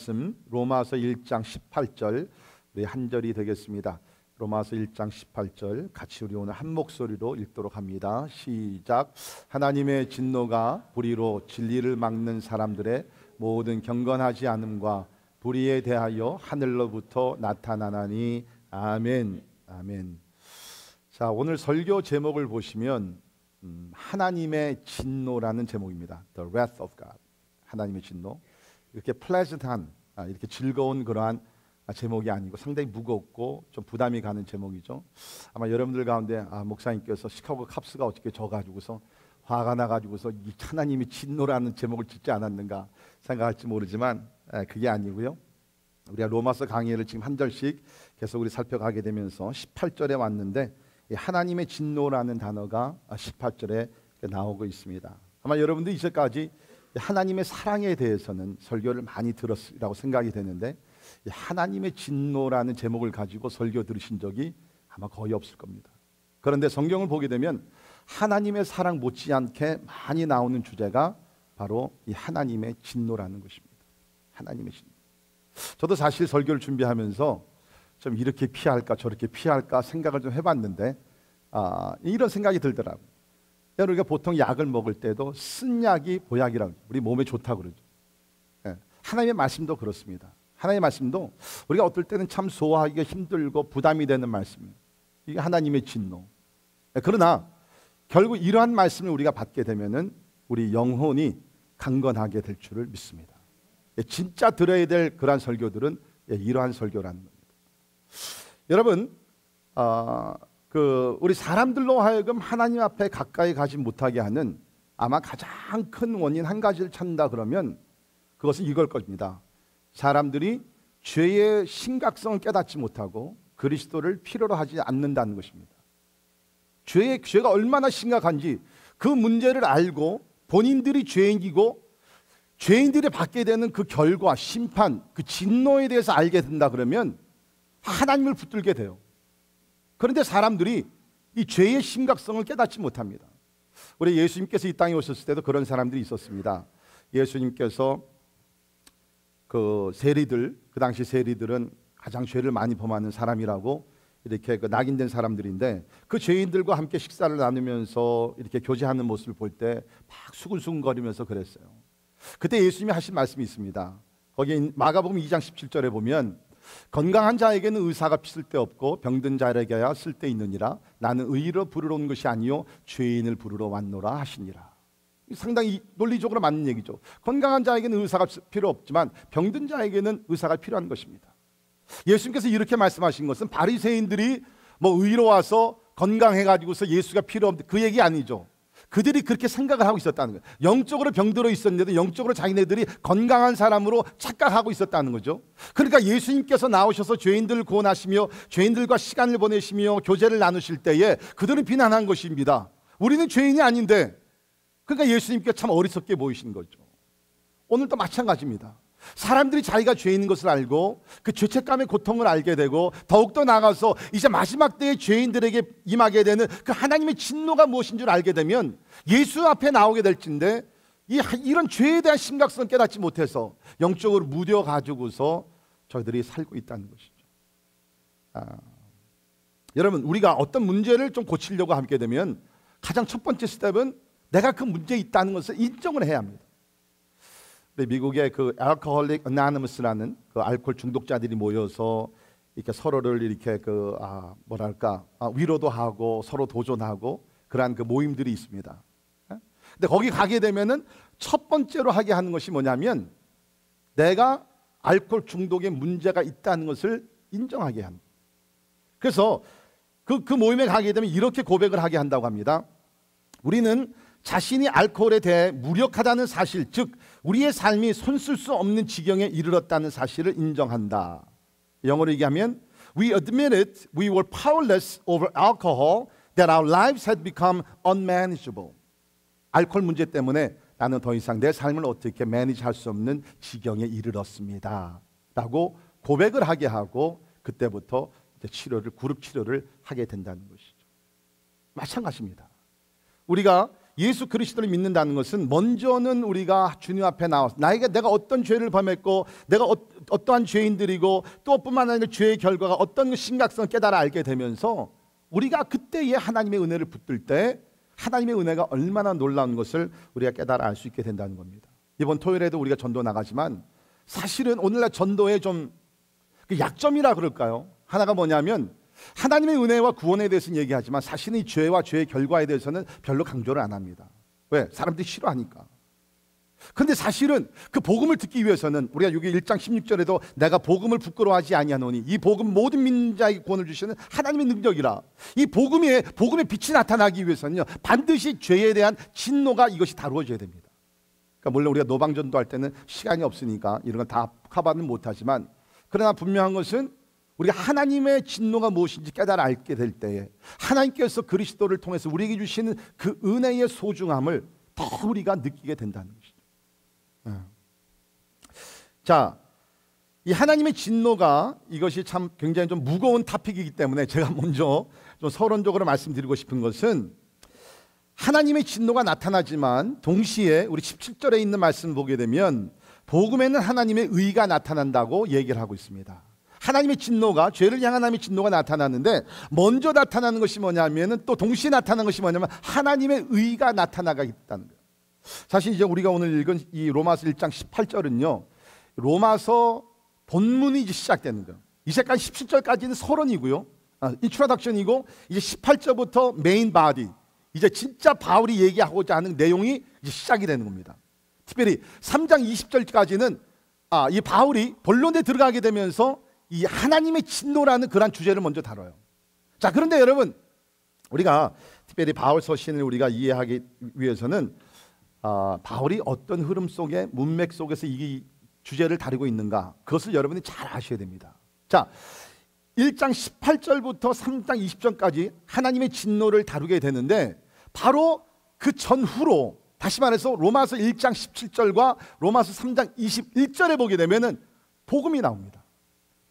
말씀 로마서 1장 18절 우리 한 절이 되겠습니다. 로마서 1장 18절 같이 우리 오늘 한 목소리로 읽도록 합니다. 시작. 하나님의 진노가 불의로 진리를 막는 사람들의 모든 경건하지 않음과 불의에 대하여 하늘로부터 나타나나니. 아멘. 아멘. 자, 오늘 설교 제목을 보시면 하나님의 진노라는 제목입니다. The wrath of God. 하나님의 진노. 이렇게 pleasant한, 이렇게 즐거운 그러한 제목이 아니고 상당히 무겁고 좀 부담이 가는 제목이죠. 아마 여러분들 가운데 목사님께서 시카고 캅스가 어떻게 져가지고서 화가 나가지고서 이 하나님의 진노라는 제목을 짓지 않았는가 생각할지 모르지만 그게 아니고요. 우리가 로마서 강의를 지금 한 절씩 계속 우리 살펴가게 되면서 18절에 왔는데 이 하나님의 진노라는 단어가 18절에 나오고 있습니다. 아마 여러분들 이제까지 하나님의 사랑에 대해서는 설교를 많이 들었으리라고 생각이 되는데 하나님의 진노라는 제목을 가지고 설교 들으신 적이 아마 거의 없을 겁니다. 그런데 성경을 보게 되면 하나님의 사랑 못지않게 많이 나오는 주제가 바로 이 하나님의 진노라는 것입니다. 하나님의 진노. 저도 사실 설교를 준비하면서 좀 이렇게 피할까 저렇게 피할까 생각을 좀 해봤는데 이런 생각이 들더라고요. 우리가 보통 약을 먹을 때도 쓴 약이 보약이라고 우리 몸에 좋다고 그러죠. 하나님의 말씀도 그렇습니다. 하나님의 말씀도 우리가 어떨 때는 참 소화하기가 힘들고 부담이 되는 말씀이에요. 이게 하나님의 진노. 그러나 결국 이러한 말씀을 우리가 받게 되면은 우리 영혼이 강건하게 될 줄을 믿습니다. 진짜 들어야 될 그러한 설교들은 이러한 설교라는 겁니다. 여러분, 우리 사람들로 하여금 하나님 앞에 가까이 가지 못하게 하는 아마 가장 큰 원인 한 가지를 찾는다 그러면 그것은 이걸 겁니다. 사람들이 죄의 심각성을 깨닫지 못하고 그리스도를 필요로 하지 않는다는 것입니다. 죄가 얼마나 심각한지 그 문제를 알고 본인들이 죄인이고 죄인들이 받게 되는 그 결과, 심판, 그 진노에 대해서 알게 된다 그러면 하나님을 붙들게 돼요. 그런데 사람들이 이 죄의 심각성을 깨닫지 못합니다. 우리 예수님께서 이 땅에 오셨을 때도 그런 사람들이 있었습니다. 예수님께서 그 당시 세리들은 가장 죄를 많이 범하는 사람이라고 이렇게 낙인된 사람들인데 그 죄인들과 함께 식사를 나누면서 이렇게 교제하는 모습을 볼 때 막 수근수근거리면서 그랬어요. 그때 예수님이 하신 말씀이 있습니다. 거기 마가복음 2장 17절에 보면 건강한 자에게는 의사가 쓸데없고 병든 자에게야 쓸데있느니라. 나는 의인을 부르러 온 것이 아니요 죄인을 부르러 왔노라 하시니라. 상당히 논리적으로 맞는 얘기죠. 건강한 자에게는 의사가 필요 없지만 병든 자에게는 의사가 필요한 것입니다. 예수님께서 이렇게 말씀하신 것은 바리새인들이 의로 와서 건강해가지고서 예수가 필요 없는 그 얘기 아니죠. 그들이 그렇게 생각을 하고 있었다는 거예요. 영적으로 병들어 있었는데도 영적으로 자기네들이 건강한 사람으로 착각하고 있었다는 거죠. 그러니까 예수님께서 나오셔서 죄인들을 구원하시며 죄인들과 시간을 보내시며 교제를 나누실 때에 그들은 비난한 것입니다. 우리는 죄인이 아닌데. 그러니까 예수님께 참 어리석게 보이신 거죠. 오늘도 마찬가지입니다. 사람들이 자기가 죄인인 것을 알고 그 죄책감의 고통을 알게 되고 더욱더 나아가서 이제 마지막 때에 죄인들에게 임하게 되는 그 하나님의 진노가 무엇인 줄 알게 되면 예수 앞에 나오게 될진데 이런 죄에 대한 심각성을 깨닫지 못해서 영적으로 무뎌가지고서 저희들이 살고 있다는 것이죠. 여러분, 우리가 어떤 문제를 좀 고치려고 하게 되면 가장 첫 번째 스텝은 내가 그 문제에 있다는 것을 인정을 해야 합니다. 미국의 그 알코홀릭 어나니머스라는 그 알코올 중독자들이 모여서 이렇게 서로를 이렇게 위로도 하고 서로 도전하고 그러한 그 모임들이 있습니다. 근데 거기 가게 되면은 첫 번째로 하게 하는 것이 뭐냐면 내가 알코올 중독에 문제가 있다는 것을 인정하게 합니다. 그래서 그 모임에 가게 되면 이렇게 고백을 하게 한다고 합니다. 우리는 자신이 알코올에 대해 무력하다는 사실, 즉 우리의 삶이 손쓸 수 없는 지경에 이르렀다는 사실을 인정한다. 영어로 얘기하면 We admitted we were powerless over alcohol, that our lives had become unmanageable. 알코올 문제 때문에 나는 더 이상 내 삶을 어떻게 매니지할 수 없는 지경에 이르렀습니다. 라고 고백을 하게 하고 그때부터 이제 그룹 치료를 하게 된다는 것이죠. 마찬가지입니다. 우리가 예수 그리스도를 믿는다는 것은 먼저는 우리가 주님 앞에 나와서 내가 어떤 죄를 범했고 내가 어떠한 죄인들이고 또 뿐만 아니라 죄의 결과가 어떤 심각성을 깨달아 알게 되면서 우리가 그때에 하나님의 은혜를 붙들 때 하나님의 은혜가 얼마나 놀라운 것을 우리가 깨달아 알 수 있게 된다는 겁니다. 이번 토요일에도 우리가 전도 나가지만 사실은 오늘날 전도의 좀 약점이라 그럴까요? 하나가 뭐냐면 하나님의 은혜와 구원에 대해서는 얘기하지만 사실은 이 죄와 죄의 결과에 대해서는 별로 강조를 안 합니다. 왜? 사람들이 싫어하니까. 그런데 사실은 그 복음을 듣기 위해서는 우리가 여기 1장 16절에도 내가 복음을 부끄러워하지 아니하노니 이 복음 모든 믿는 자에게 구원을 주시는 하나님의 능력이라. 이 복음의 빛이 나타나기 위해서는요 반드시 죄에 대한 진노가 이것이 다루어져야 됩니다. 그러니까 물론 우리가 노방전도 할 때는 시간이 없으니까 이런 걸 다 커버는 못하지만 그러나 분명한 것은 우리가 하나님의 진노가 무엇인지 깨달아 알게 될 때에 하나님께서 그리스도를 통해서 우리에게 주시는 그 은혜의 소중함을 더 우리가 느끼게 된다는 것이죠. 자, 이 하나님의 진노가 이것이 참 굉장히 좀 무거운 토픽이기 때문에 제가 먼저 좀 서론적으로 말씀드리고 싶은 것은 하나님의 진노가 나타나지만 동시에 우리 17절에 있는 말씀을 보게 되면 복음에는 하나님의 의가 나타난다고 얘기를 하고 있습니다. 하나님의 진노가 죄를 향한 하나님의 진노가 나타나는데 먼저 나타나는 것이 뭐냐면은 또 동시에 나타나는 것이 뭐냐면 하나님의 의가 나타나가 있다는 거예요. 사실 이제 우리가 오늘 읽은 이 로마서 1장 18절은요 로마서 본문이 이제 시작되는 거예요. 이제까지 17절까지는 서론이고요, 인트로덕션이고 이제 18절부터 메인 바디, 이제 진짜 바울이 얘기하고자 하는 내용이 이제 시작이 되는 겁니다. 특별히 3장 20절까지는 이 바울이 본론에 들어가게 되면서 이 하나님의 진노라는 그런 주제를 먼저 다뤄요. 자, 그런데 여러분 우리가 특별히 바울 서신을 우리가 이해하기 위해서는 바울이 어떤 흐름 속에 문맥 속에서 이 주제를 다루고 있는가 그것을 여러분이 잘 아셔야 됩니다. 자, 1장 18절부터 3장 20절까지 하나님의 진노를 다루게 되는데 바로 그 전후로 다시 말해서 로마서 1장 17절과 로마서 3장 21절에 보게 되면은 복음이 나옵니다.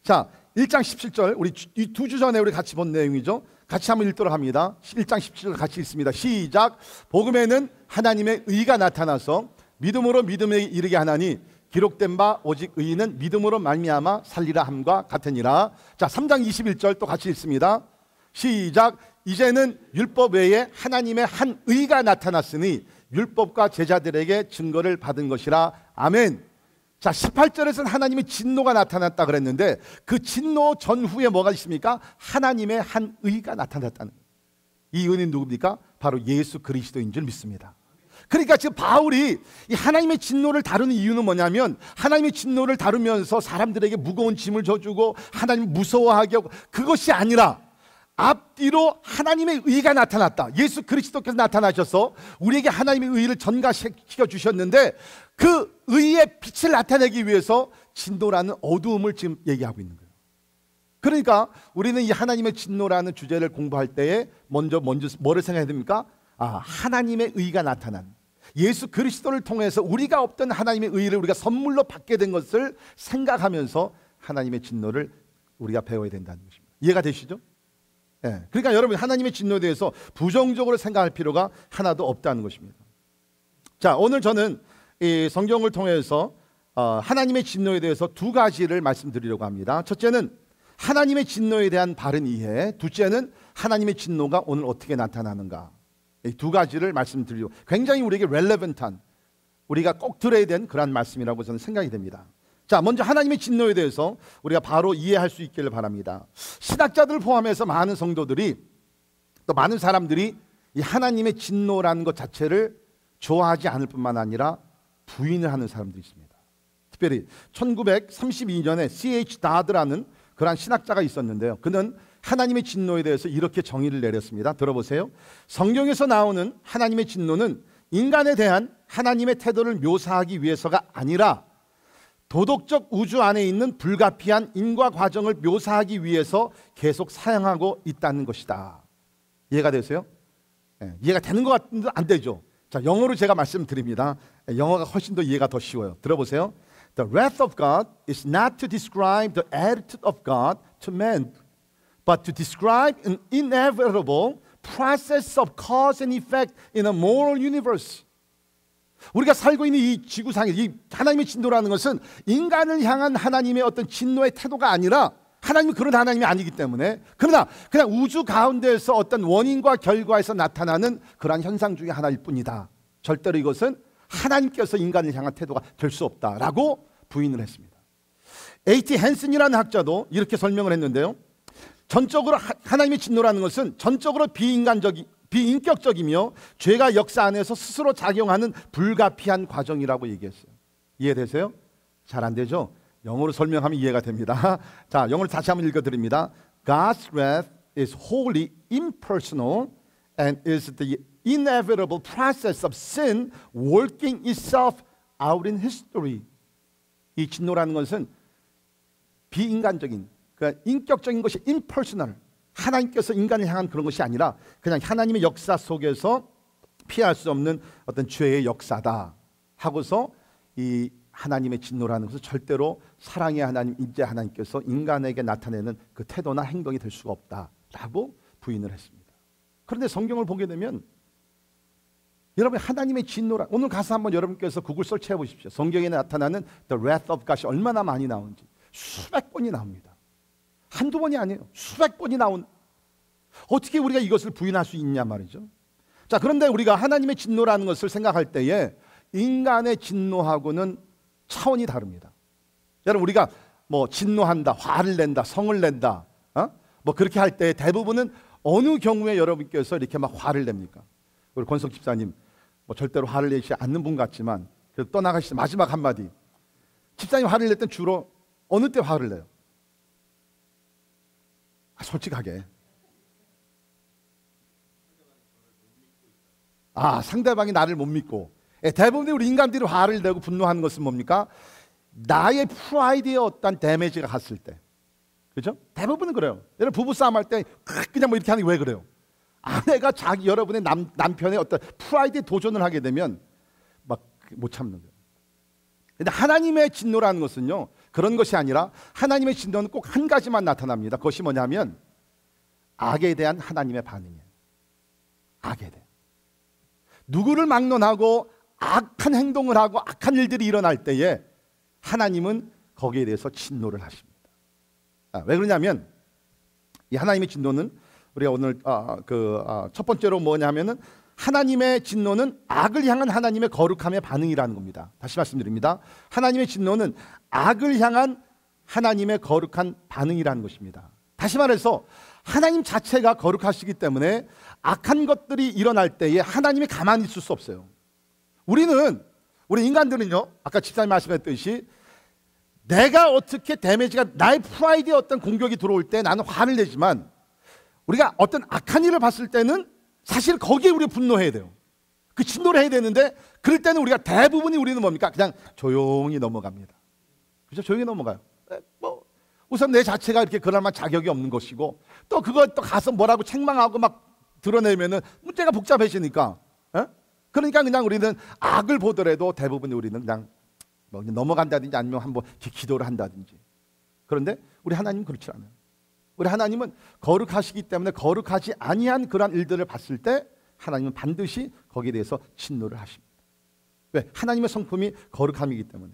자, 1장 17절 우리 이 두 주 전에 우리 같이 본 내용이죠. 같이 한번 읽도록 합니다. 1장 17절 같이 읽습니다. 시작. 복음에는 하나님의 의가 나타나서 믿음으로 믿음에 이르게 하나니 기록된 바 오직 의인은 믿음으로 말미암아 살리라 함과 같으니라. 자, 3장 21절 또 같이 읽습니다. 시작. 이제는 율법 외에 하나님의 한 의가 나타났으니 율법과 제자들에게 증거를 받은 것이라. 아멘. 자, 18절에서는 하나님의 진노가 나타났다 그랬는데 그 진노 전후에 뭐가 있습니까? 하나님의 한 의가 나타났다는 거예요. 이 의는 누굽니까? 바로 예수 그리스도인 줄 믿습니다. 그러니까 지금 바울이 이 하나님의 진노를 다루는 이유는 뭐냐면 하나님의 진노를 다루면서 사람들에게 무거운 짐을 져주고 하나님 무서워하게 하고 그것이 아니라 앞뒤로 하나님의 의가 나타났다. 예수 그리스도께서 나타나셔서 우리에게 하나님의 의를 전가시켜 주셨는데 그 의의 빛을 나타내기 위해서 진노라는 어두움을 지금 얘기하고 있는 거예요. 그러니까 우리는 이 하나님의 진노라는 주제를 공부할 때에 먼저 뭐를 생각해야 됩니까? 하나님의 의가 나타난 예수 그리스도를 통해서 우리가 없던 하나님의 의를 우리가 선물로 받게 된 것을 생각하면서 하나님의 진노를 우리가 배워야 된다는 것입니다. 이해가 되시죠? 네. 그러니까 여러분 하나님의 진노에 대해서 부정적으로 생각할 필요가 하나도 없다는 것입니다. 자, 오늘 저는 이 성경을 통해서 하나님의 진노에 대해서 두 가지를 말씀드리려고 합니다. 첫째는 하나님의 진노에 대한 바른 이해, 둘째는 하나님의 진노가 오늘 어떻게 나타나는가. 이 두 가지를 말씀드리려고 굉장히 우리에게 렐레번트한 우리가 꼭 들어야 되는 그런 말씀이라고 저는 생각이 됩니다. 자, 먼저 하나님의 진노에 대해서 우리가 바로 이해할 수 있기를 바랍니다. 신학자들을 포함해서 많은 성도들이 또 많은 사람들이 이 하나님의 진노라는 것 자체를 좋아하지 않을 뿐만 아니라 부인을 하는 사람들이 있습니다. 특별히 1932년에 C.H. 다드라는 그러한 신학자가 있었는데요. 그는 하나님의 진노에 대해서 이렇게 정의를 내렸습니다. 들어보세요. 성경에서 나오는 하나님의 진노는 인간에 대한 하나님의 태도를 묘사하기 위해서가 아니라 도덕적 우주 안에 있는 불가피한 인과 과정을 묘사하기 위해서 계속 사용하고 있다는 것이다. 이해가 되세요? 이해가 되는 것 같은데 안 되죠. 자, 영어로 제가 말씀드립니다. 영어가 훨씬 더 이해가 더 쉬워요. 들어보세요. The wrath of God is not to describe the attitude of God to man, but to describe an inevitable process of cause and effect in a moral universe. 우리가 살고 있는 이 지구상에 이 하나님의 진노라는 것은 인간을 향한 하나님의 어떤 진노의 태도가 아니라 하나님은 그런 하나님이 아니기 때문에, 그러나 그냥 우주 가운데에서 어떤 원인과 결과에서 나타나는 그러한 현상 중에 하나일 뿐이다. 절대로 이것은 하나님께서 인간을 향한 태도가 될 수 없다라고 부인을 했습니다. A.T. 헨슨이라는 학자도 이렇게 설명을 했는데요. 전적으로 하나님의 진노라는 것은 전적으로 비인격적이며 죄가 역사 안에서 스스로 작용하는 불가피한 과정이라고 얘기했어요. 이해되세요? 잘 안 되죠? 영어로 설명하면 이해가 됩니다. 자, 영어로 다시 한번 읽어드립니다. God's wrath is wholly impersonal and is the inevitable process of sin working itself out in history. 이 진노라는 것은 비인간적인, 그러니까 인격적인 것이 impersonal, 하나님께서 인간을 향한 그런 것이 아니라 그냥 하나님의 역사 속에서 피할 수 없는 어떤 죄의 역사다 하고서 이 하나님의 진노라는 것은 절대로 사랑의 하나님, 인재 하나님께서 인간에게 나타내는 그 태도나 행동이 될 수가 없다라고 부인을 했습니다. 그런데 성경을 보게 되면 여러분, 하나님의 진노라, 오늘 가서 한번 여러분께서 구글 설치해 보십시오. 성경에 나타나는 The wrath of God이 얼마나 많이 나오는지. 수백 번이 나옵니다. 한두 번이 아니에요. 수백 번이 나온. 어떻게 우리가 이것을 부인할 수 있냐 말이죠. 자, 그런데 우리가 하나님의 진노라는 것을 생각할 때에 인간의 진노하고는 차원이 다릅니다. 여러분, 우리가 뭐 진노한다, 화를 낸다, 성을 낸다, 뭐 그렇게 할 때 대부분은 어느 경우에 여러분께서 이렇게 막 화를 냅니까? 우리 권석 집사님 뭐 절대로 화를 내지 않는 분 같지만 그래도 떠나가시죠. 마지막 한마디. 집사님 화를 낼 땐 주로 어느 때 화를 내요? 솔직하게. 상대방이 나를 못 믿고. 대부분의 우리 인간들이 화를 내고 분노하는 것은 뭡니까? 나의 프라이드에 어떤 데미지가 갔을 때. 그렇죠? 대부분은 그래요. 여러분, 부부싸움 할 때 그냥 뭐 이렇게 하는 게 왜 그래요? 아내가 여러분의 남편의 어떤 프라이드에 도전을 하게 되면 막 못 참는 거예요. 근데 하나님의 진노라는 것은요, 그런 것이 아니라 하나님의 진노는 꼭 한 가지만 나타납니다. 그것이 뭐냐면 악에 대한 하나님의 반응이에요. 악에 대해. 누구를 막론하고 악한 행동을 하고 악한 일들이 일어날 때에 하나님은 거기에 대해서 진노를 하십니다. 왜 그러냐면 이 하나님의 진노는 우리가 오늘 첫 번째로 뭐냐면은 하나님의 진노는 악을 향한 하나님의 거룩함의 반응이라는 겁니다. 다시 말씀드립니다. 하나님의 진노는 악을 향한 하나님의 거룩한 반응이라는 것입니다. 다시 말해서 하나님 자체가 거룩하시기 때문에 악한 것들이 일어날 때에 하나님이 가만히 있을 수 없어요. 우리 인간들은요, 아까 집사님 말씀했듯이 내가 어떻게 데미지가, 나의 프라이드에 어떤 공격이 들어올 때 나는 화를 내지만 우리가 어떤 악한 일을 봤을 때는 사실 거기에 우리가 분노해야 돼요. 그 진노를 해야 되는데 그럴 때는 우리가 대부분이 우리는 뭡니까? 그냥 조용히 넘어갑니다. 그렇죠? 조용히 넘어가요. 우선 내 자체가 이렇게 그럴 만한 자격이 없는 것이고 또 그거 또 가서 뭐라고 책망하고 막 드러내면은 문제가 복잡해지니까. 그러니까 그냥 우리는 악을 보더라도 대부분 우리는 그냥 뭐 넘어간다든지 아니면 한번 기도를 한다든지. 그런데 우리 하나님은 그렇지 않아요. 우리 하나님은 거룩하시기 때문에 거룩하지 아니한 그러한 일들을 봤을 때 하나님은 반드시 거기에 대해서 진노를 하십니다. 왜? 하나님의 성품이 거룩함이기 때문에.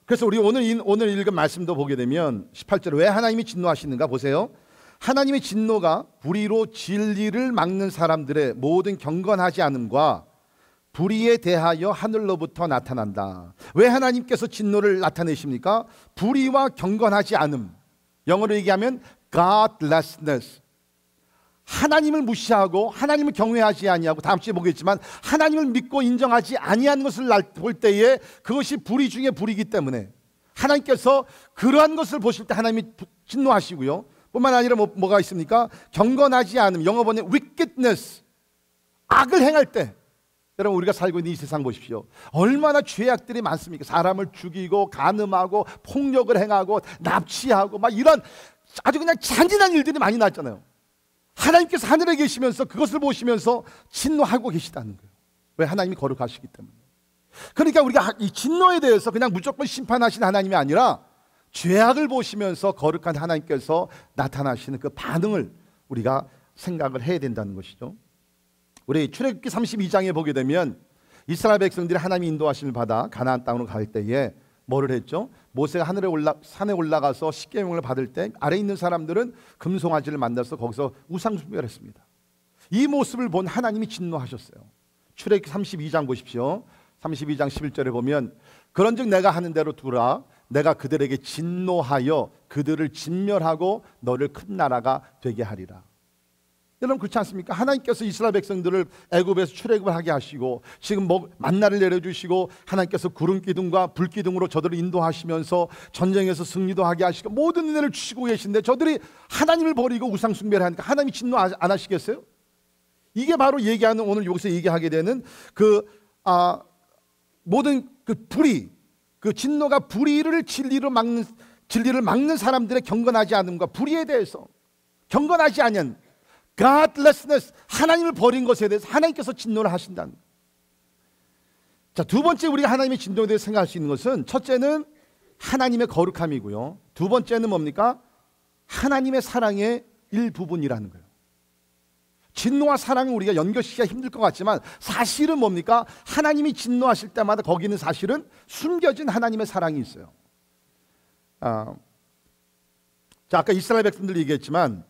그래서 우리 오늘 읽은 말씀도 보게 되면 18절에 왜 하나님이 진노하시는가 보세요. 하나님의 진노가 불의로 진리를 막는 사람들의 모든 경건하지 않음과 불의에 대하여 하늘로부터 나타난다. 왜 하나님께서 진노를 나타내십니까? 불의와 경건하지 않음. 영어로 얘기하면 godlessness. 하나님을 무시하고 하나님을 경외하지 아니하고, 다음 주에 보겠지만 하나님을 믿고 인정하지 아니한 것을 볼 때에 그것이 불의 중에 불이기 때문에 하나님께서 그러한 것을 보실 때 하나님이 진노하시고요. 뿐만 아니라 뭐가 있습니까? 경건하지 않음, 영어 번역 wickedness, 악을 행할 때. 여러분, 우리가 살고 있는 이 세상 보십시오. 얼마나 죄악들이 많습니까? 사람을 죽이고 간음하고 폭력을 행하고 납치하고 막 이런 아주 그냥 잔인한 일들이 많이 났잖아요. 하나님께서 하늘에 계시면서 그것을 보시면서 진노하고 계시다는 거예요. 왜? 하나님이 거룩하시기 때문에. 그러니까 우리가 이 진노에 대해서 그냥 무조건 심판하신 하나님이 아니라 죄악을 보시면서 거룩한 하나님께서 나타나시는 그 반응을 우리가 생각을 해야 된다는 것이죠. 우리 출애굽기 32장에 보게 되면 이스라엘 백성들이 하나님의 인도하심을 받아 가나안 땅으로 갈 때에 뭐를 했죠? 모세가 산에 올라가서 십계명을 받을 때 아래 있는 사람들은 금송아지를 만나서 거기서 우상 숭배를 했습니다. 이 모습을 본 하나님이 진노하셨어요. 출애굽기 32장 보십시오. 32장 11절에 보면 그런즉 내가 하는 대로 두라. 내가 그들에게 진노하여 그들을 진멸하고 너를 큰 나라가 되게 하리라. 여러분 그렇지 않습니까? 하나님께서 이스라엘 백성들을 애굽에서 출애굽을 하게 하시고 지금 만나를 내려주시고 하나님께서 구름 기둥과 불 기둥으로 저들을 인도하시면서 전쟁에서 승리도 하게 하시고 모든 은혜를 주시고 계신데 저들이 하나님을 버리고 우상 숭배를 하니까 하나님이 진노 안 하시겠어요? 이게 바로 얘기하는 오늘 여기서 얘기하게 되는 모든 그 불의, 그 진노가 불의를 진리를 막는 사람들의 경건하지 않음과 불의에 대해서 경건하지 않은 godlessness, 하나님을 버린 것에 대해서 하나님께서 진노를 하신다는. 자, 두 번째 우리가 하나님의 진노에 대해서 생각할 수 있는 것은 첫째는 하나님의 거룩함이고요. 두 번째는 뭡니까? 하나님의 사랑의 일부분이라는 거예요. 진노와 사랑은 우리가 연결시키기가 힘들 것 같지만 사실은 뭡니까? 하나님이 진노하실 때마다 거기는 사실은 숨겨진 하나님의 사랑이 있어요. 자, 아까 이스라엘 백성들 얘기했지만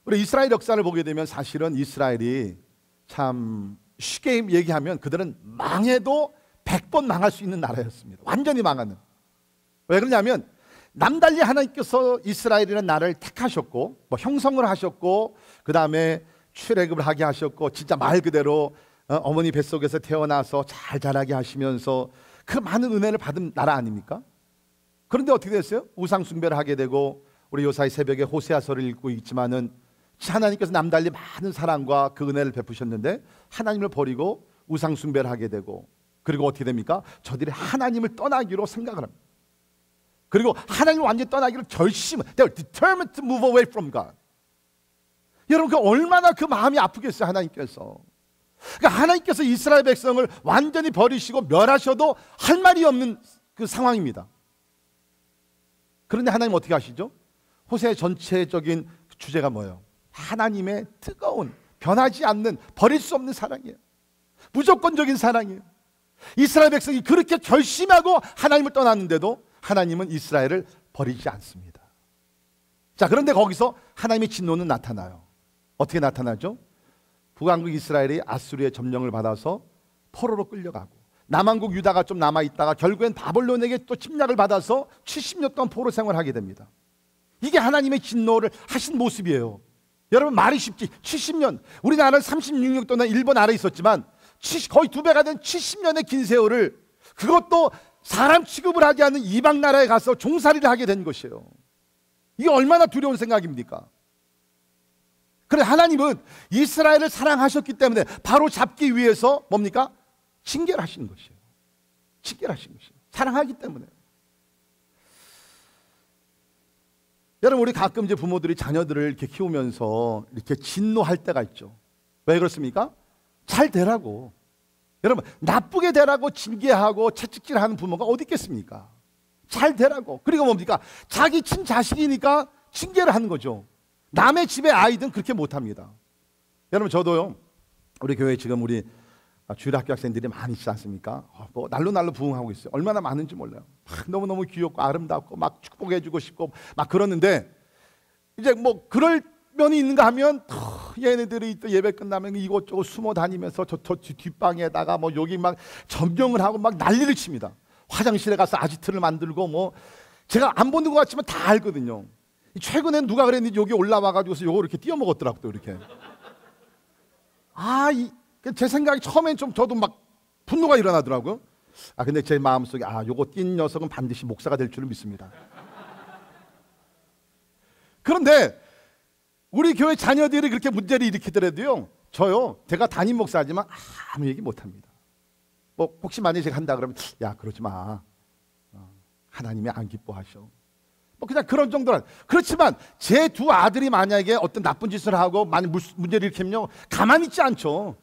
우리 이스라엘 역사를 보게 되면 사실은 이스라엘이 참 쉽게 얘기하면 그들은 망해도 100번 망할 수 있는 나라였습니다. 완전히 망하는. 왜 그러냐면 남달리 하나님께서 이스라엘이라는 나라를 택하셨고 형성을 하셨고 그 다음에 출애굽을 하게 하셨고 진짜 말 그대로 어머니 뱃속에서 태어나서 잘 자라게 하시면서 그 많은 은혜를 받은 나라 아닙니까? 그런데 어떻게 됐어요? 우상 숭배를 하게 되고 우리 요사이 새벽에 호세아서를 읽고 있지만은 하나님께서 남달리 많은 사랑과 그 은혜를 베푸셨는데 하나님을 버리고 우상 숭배를 하게 되고 그리고 어떻게 됩니까? 저들이 하나님을 떠나기로 생각을 합니다. 그리고 하나님을 완전히 떠나기로 They're determined to move away from God. 여러분 얼마나 그 마음이 아프겠어요. 하나님께서. 그러니까 하나님께서 이스라엘 백성을 완전히 버리시고 멸하셔도 할 말이 없는 그 상황입니다. 그런데 하나님 어떻게 하시죠? 호세의 전체적인 주제가 뭐예요? 하나님의 뜨거운 변하지 않는 버릴 수 없는 사랑이에요. 무조건적인 사랑이에요. 이스라엘 백성이 그렇게 결심하고 하나님을 떠났는데도 하나님은 이스라엘을 버리지 않습니다. 자, 그런데 거기서 하나님의 진노는 나타나요. 어떻게 나타나죠? 북왕국 이스라엘이 아수르의 점령을 받아서 포로로 끌려가고 남왕국 유다가 좀 남아있다가 결국엔 바벨론에게 또 침략을 받아서 70년 동안 포로 생활하게 됩니다. 이게 하나님의 진노를 하신 모습이에요. 여러분 말이 쉽지 70년 우리나라는 36년 동안 일본 아래 있었지만 거의 2배가 된 70년의 긴 세월을 그것도 사람 취급을 하지 않는 이방 나라에 가서 종살이를 하게 된 것이에요. 이게 얼마나 두려운 생각입니까? 그래 하나님은 이스라엘을 사랑하셨기 때문에 바로 잡기 위해서 뭡니까? 징계를 하시는 것이에요. 징계를 하시는 것이에요. 사랑하기 때문에. 여러분 우리 가끔 이제 부모들이 자녀들을 이렇게 키우면서 이렇게 진노할 때가 있죠. 왜 그렇습니까? 잘 되라고. 여러분 나쁘게 되라고 징계하고 채찍질하는 부모가 어디 있겠습니까? 잘 되라고. 그리고 뭡니까? 자기 친자식이니까 징계를 하는 거죠. 남의 집의 아이들은 그렇게 못합니다. 여러분 저도요 우리 교회에 지금 우리 주일학교 학생들이 많이 있지 않습니까? 뭐 날로 부흥하고 있어요. 얼마나 많은지 몰라요. 막 너무너무 귀엽고 아름답고 막 축복해주고 싶고 막 그러는데 이제 뭐 그럴 면이 있는가 하면 얘네들이 또 예배 끝나면 이곳저곳 숨어 다니면서 저 뒷방에다가 뭐 여기 막 점령을 하고 막 난리를 칩니다. 화장실에 가서 아지트를 만들고 뭐 제가 안 보는 것 같지만 다 알거든요. 최근엔 누가 그랬는지 여기 올라와가지고서 요거 이렇게 띄워 먹었더라고 또 이렇게. 제 생각이 처음엔 좀 저도 막 분노가 일어나더라고요. 근데 제 마음속에 요거 띈 녀석은 반드시 목사가 될 줄을 믿습니다. 그런데 우리 교회 자녀들이 그렇게 문제를 일으키더라도요 제가 담임 목사지만 아무 얘기 못합니다. 뭐 혹시 만약에 제가 한다 그러면 야 그러지 마. 하나님이 안 기뻐하셔. 뭐 그냥 그런 정도는. 그렇지만 제 두 아들이 만약에 어떤 나쁜 짓을 하고 많이 문제를 일으키면요 가만히 있지 않죠.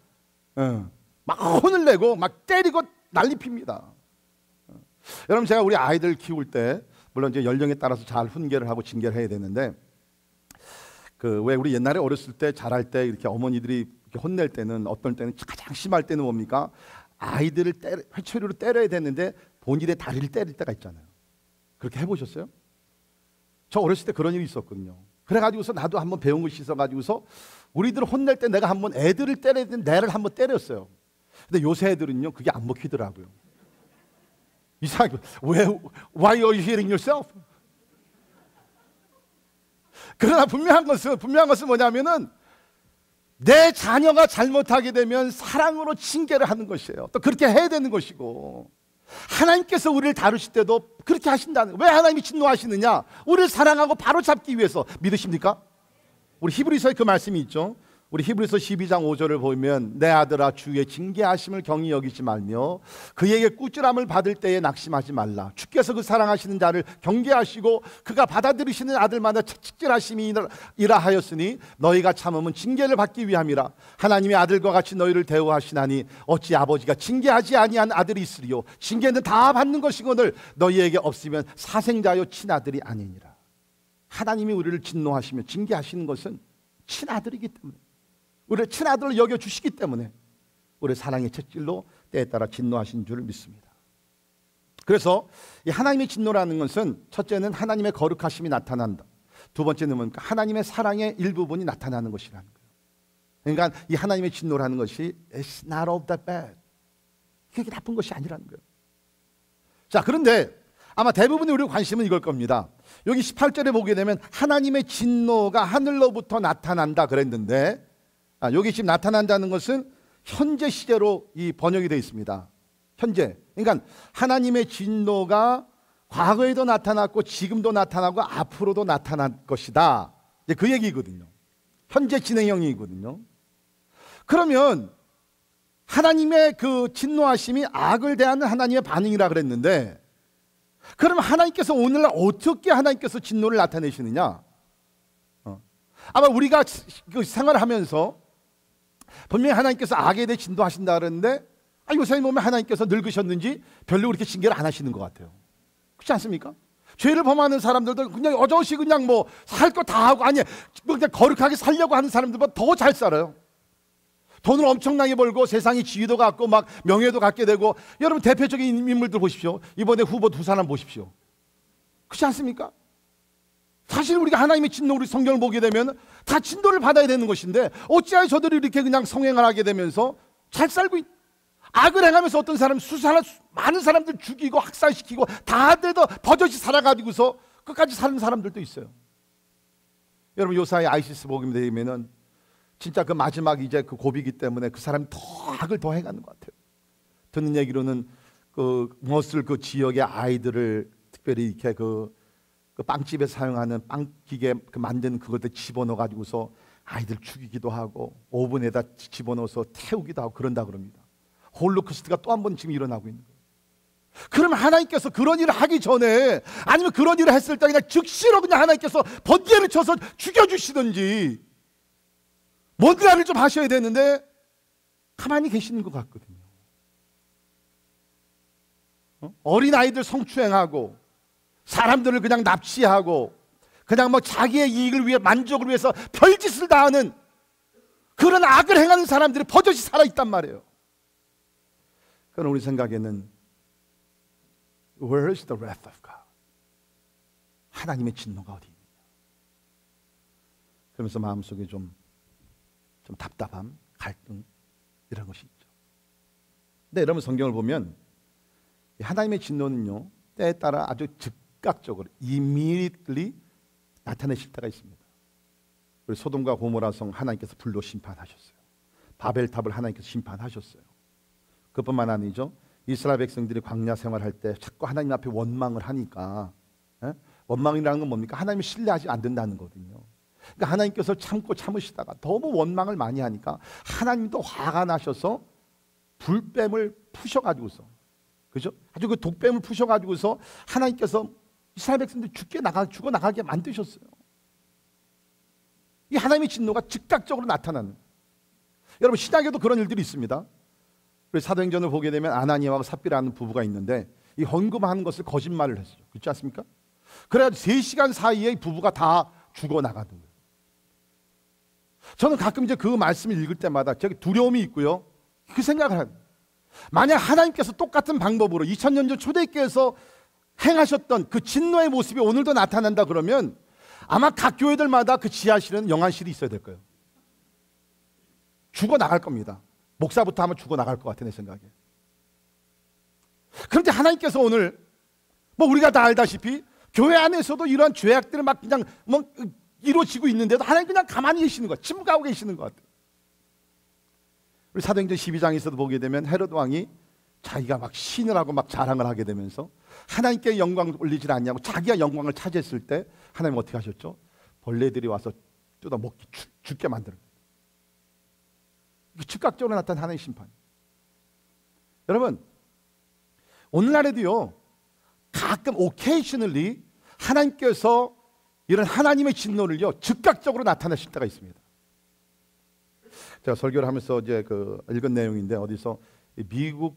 막 혼을 내고 막 때리고 난리 핍니다. 여러분 제가 우리 아이들 키울 때 물론 이제 연령에 따라서 잘 훈계를 하고 징계를 해야 되는데 그 왜 우리 옛날에 어렸을 때 자랄 때 이렇게 어머니들이 이렇게 혼낼 때는 어떤 때는 가장 심할 때는 뭡니까? 아이들을 회초리로 때려야 되는데 본인의 다리를 때릴 때가 있잖아요. 그렇게 해보셨어요? 저 어렸을 때 그런 일이 있었거든요. 그래가지고서 나도 한번 배운 것이 있어가지고서 우리들 혼낼 때 내가 한번 애들을 때려야 되는데 내를 한번 때렸어요. 근데 요새 애들은요 그게 안 먹히더라고요. 이상하게 왜 Why are you hitting yourself? 그러나 분명한 것은 뭐냐면은 내 자녀가 잘못하게 되면 사랑으로 징계를 하는 것이에요. 또 그렇게 해야 되는 것이고 하나님께서 우리를 다루실 때도 그렇게 하신다는 거예요. 왜 하나님이 진노하시느냐? 우리를 사랑하고 바로잡기 위해서. 믿으십니까? 우리 히브리서에 그 말씀이 있죠. 우리 히브리서 12장 5절을 보면 내 아들아 주의 징계하심을 경히 여기지 말며 그에게 꾸지람을 받을 때에 낙심하지 말라. 주께서 그 사랑하시는 자를 경계하시고 그가 받아들이시는 아들마다 채찍질하심이라 하였으니 너희가 참음은 징계를 받기 위함이라. 하나님의 아들과 같이 너희를 대우하시나니 어찌 아버지가 징계하지 아니한 아들이 있으리요. 징계는 다 받는 것이거늘 너희에게 없으면 사생자요 친아들이 아니니라. 하나님이 우리를 진노하시며 징계하시는 것은 친아들이기 때문에, 우리를 친아들로 여겨주시기 때문에 우리 사랑의 채찍질로 때에 따라 진노하신 줄 믿습니다. 그래서 이 하나님의 진노라는 것은 첫째는 하나님의 거룩하심이 나타난다. 두 번째는 뭡니까? 하나님의 사랑의 일부분이 나타나는 것이라는 거예요. 그러니까 이 하나님의 진노라는 것이 It's not all that bad. 그게 나쁜 것이 아니라는 거예요. 자, 그런데 아마 대부분의 우리 관심은 이걸 겁니다. 여기 18절에 보게 되면 하나님의 진노가 하늘로부터 나타난다 그랬는데 여기 지금 나타난다는 것은 현재 시제로 이 번역이 되어 있습니다. 현재. 그러니까 하나님의 진노가 과거에도 나타났고 지금도 나타나고 앞으로도 나타날 것이다. 이제 그 얘기거든요. 현재 진행형이거든요. 그러면 하나님의 그 진노하심이 악을 대하는 하나님의 반응이라 그랬는데 그럼 하나님께서 오늘날 어떻게 하나님께서 진노를 나타내시느냐? 아마 우리가 그 생활을 하면서 분명히 하나님께서 악에 대해 진노하신다 그러는데 요새 보면 하나님께서 늙으셨는지 별로 그렇게 징계를 안 하시는 것 같아요. 그렇지 않습니까? 죄를 범하는 사람들도 그냥 어저씨 그냥 뭐 살 거 다 하고 아니 그냥 거룩하게 살려고 하는 사람들보다 더 잘 살아요. 돈을 엄청나게 벌고 세상이 지위도 갖고 막 명예도 갖게 되고 여러분 대표적인 인물들 보십시오. 이번에 후보 두 사람 보십시오. 그렇지 않습니까? 사실 우리가 하나님의 진노 우리 성경을 보게 되면 다 진노를 받아야 되는 것인데 어찌하여 저들이 이렇게 그냥 성행을 하게 되면서 잘 살고 악을 행하면서 어떤 사람 많은 사람들 죽이고 학살시키고 다들 더 버젓이 살아가지고서 끝까지 사는 사람들도 있어요. 여러분 요사이 아이시스 보게 되면은 진짜 그 마지막 이제 그 고비이기 때문에 그 사람이 더 악을 더 행하는 것 같아요. 듣는 얘기로는 그 무엇을 그 지역의 아이들을 특별히 이렇게 그 빵집에 사용하는 빵 기계 그 만든 그것들 집어넣어 가지고서 아이들 죽이기도 하고 오븐에다 집어넣어서 태우기도 하고 그런다 그럽니다. 홀로코스트가 또 한 번 지금 일어나고 있는 거예요. 그러면 하나님께서 그런 일을 하기 전에 아니면 그런 일을 했을 때 그냥 즉시로 그냥 하나님께서 번개를 쳐서 죽여주시든지 뭔가를 좀 하셔야 되는데 가만히 계시는 것 같거든요. 어린아이들 성추행하고 사람들을 그냥 납치하고 그냥 뭐 자기의 이익을 위해 만족을 위해서 별짓을 다 하는 그런 악을 행하는 사람들이 버젓이 살아있단 말이에요. 그럼 우리 생각에는 Where is the wrath of God? 하나님의 진노가 어디 있느냐? 그러면서 마음속에 좀 답답함, 갈등 이런 것이 있죠. 근데 여러분 성경을 보면 하나님의 진노는요 때에 따라 아주 즉각적으로 immediately 나타내실 때가 있습니다. 우리 소돔과 고모라 성 하나님께서 불로 심판하셨어요. 바벨탑을 하나님께서 심판하셨어요. 그뿐만 아니죠. 이스라엘 백성들이 광야 생활할 때 자꾸 하나님 앞에 원망을 하니까 원망이라는 건 뭡니까? 하나님을 신뢰하지 않는다는 거거든요. 그러니까 하나님께서 참으시다가 너무 원망을 많이 하니까 하나님도 화가 나셔서 불뱀을 푸셔가지고서 그죠? 아주 그 독뱀을 푸셔가지고서 하나님께서 이스라엘 백성들 죽어 나가게 만드셨어요. 이 하나님의 진노가 즉각적으로 나타나는. 여러분 신약에도 그런 일들이 있습니다. 우리 사도행전을 보게 되면 아나니아와 삽비라는 부부가 있는데 이 헌금하는 것을 거짓말을 했어요. 그렇지 않습니까? 그래가지고 3시간 사이에 이 부부가 다 죽어 나가는 거예요. 저는 가끔 이제 그 말씀을 읽을 때마다 제가 두려움이 있고요. 그 생각을 해요. 만약 하나님께서 똑같은 방법으로 2000년 전 초대교회에서 행하셨던 그 진노의 모습이 오늘도 나타난다 그러면 아마 각 교회들마다 그 지하실은 영안실이 있어야 될 거예요. 죽어나갈 겁니다. 목사부터 하면 죽어나갈 것 같아, 내 생각에. 그런데 하나님께서 오늘 뭐 우리가 다 알다시피 교회 안에서도 이러한 죄악들을 막 그냥 뭐 이루어지고 있는데도 하나님 그냥 가만히 계시는 거야. 침묵하고 계시는 것 같아요. 우리 사도행전 12장에서도 보게 되면 헤롯 왕이 자기가 막 신을 하고 막 자랑을 하게 되면서 하나님께 영광을 올리지 않냐고 자기가 영광을 차지했을 때 하나님 어떻게 하셨죠? 벌레들이 와서 뜯어 먹기 죽게 만드는 거예요. 즉각적으로 나타난 하나님의 심판. 여러분, 오늘날에도요 가끔 occasionally 하나님께서 이런 하나님의 진노를요 즉각적으로 나타내실 때가 있습니다. 제가 설교를 하면서 이제 그 읽은 내용인데 어디서 미국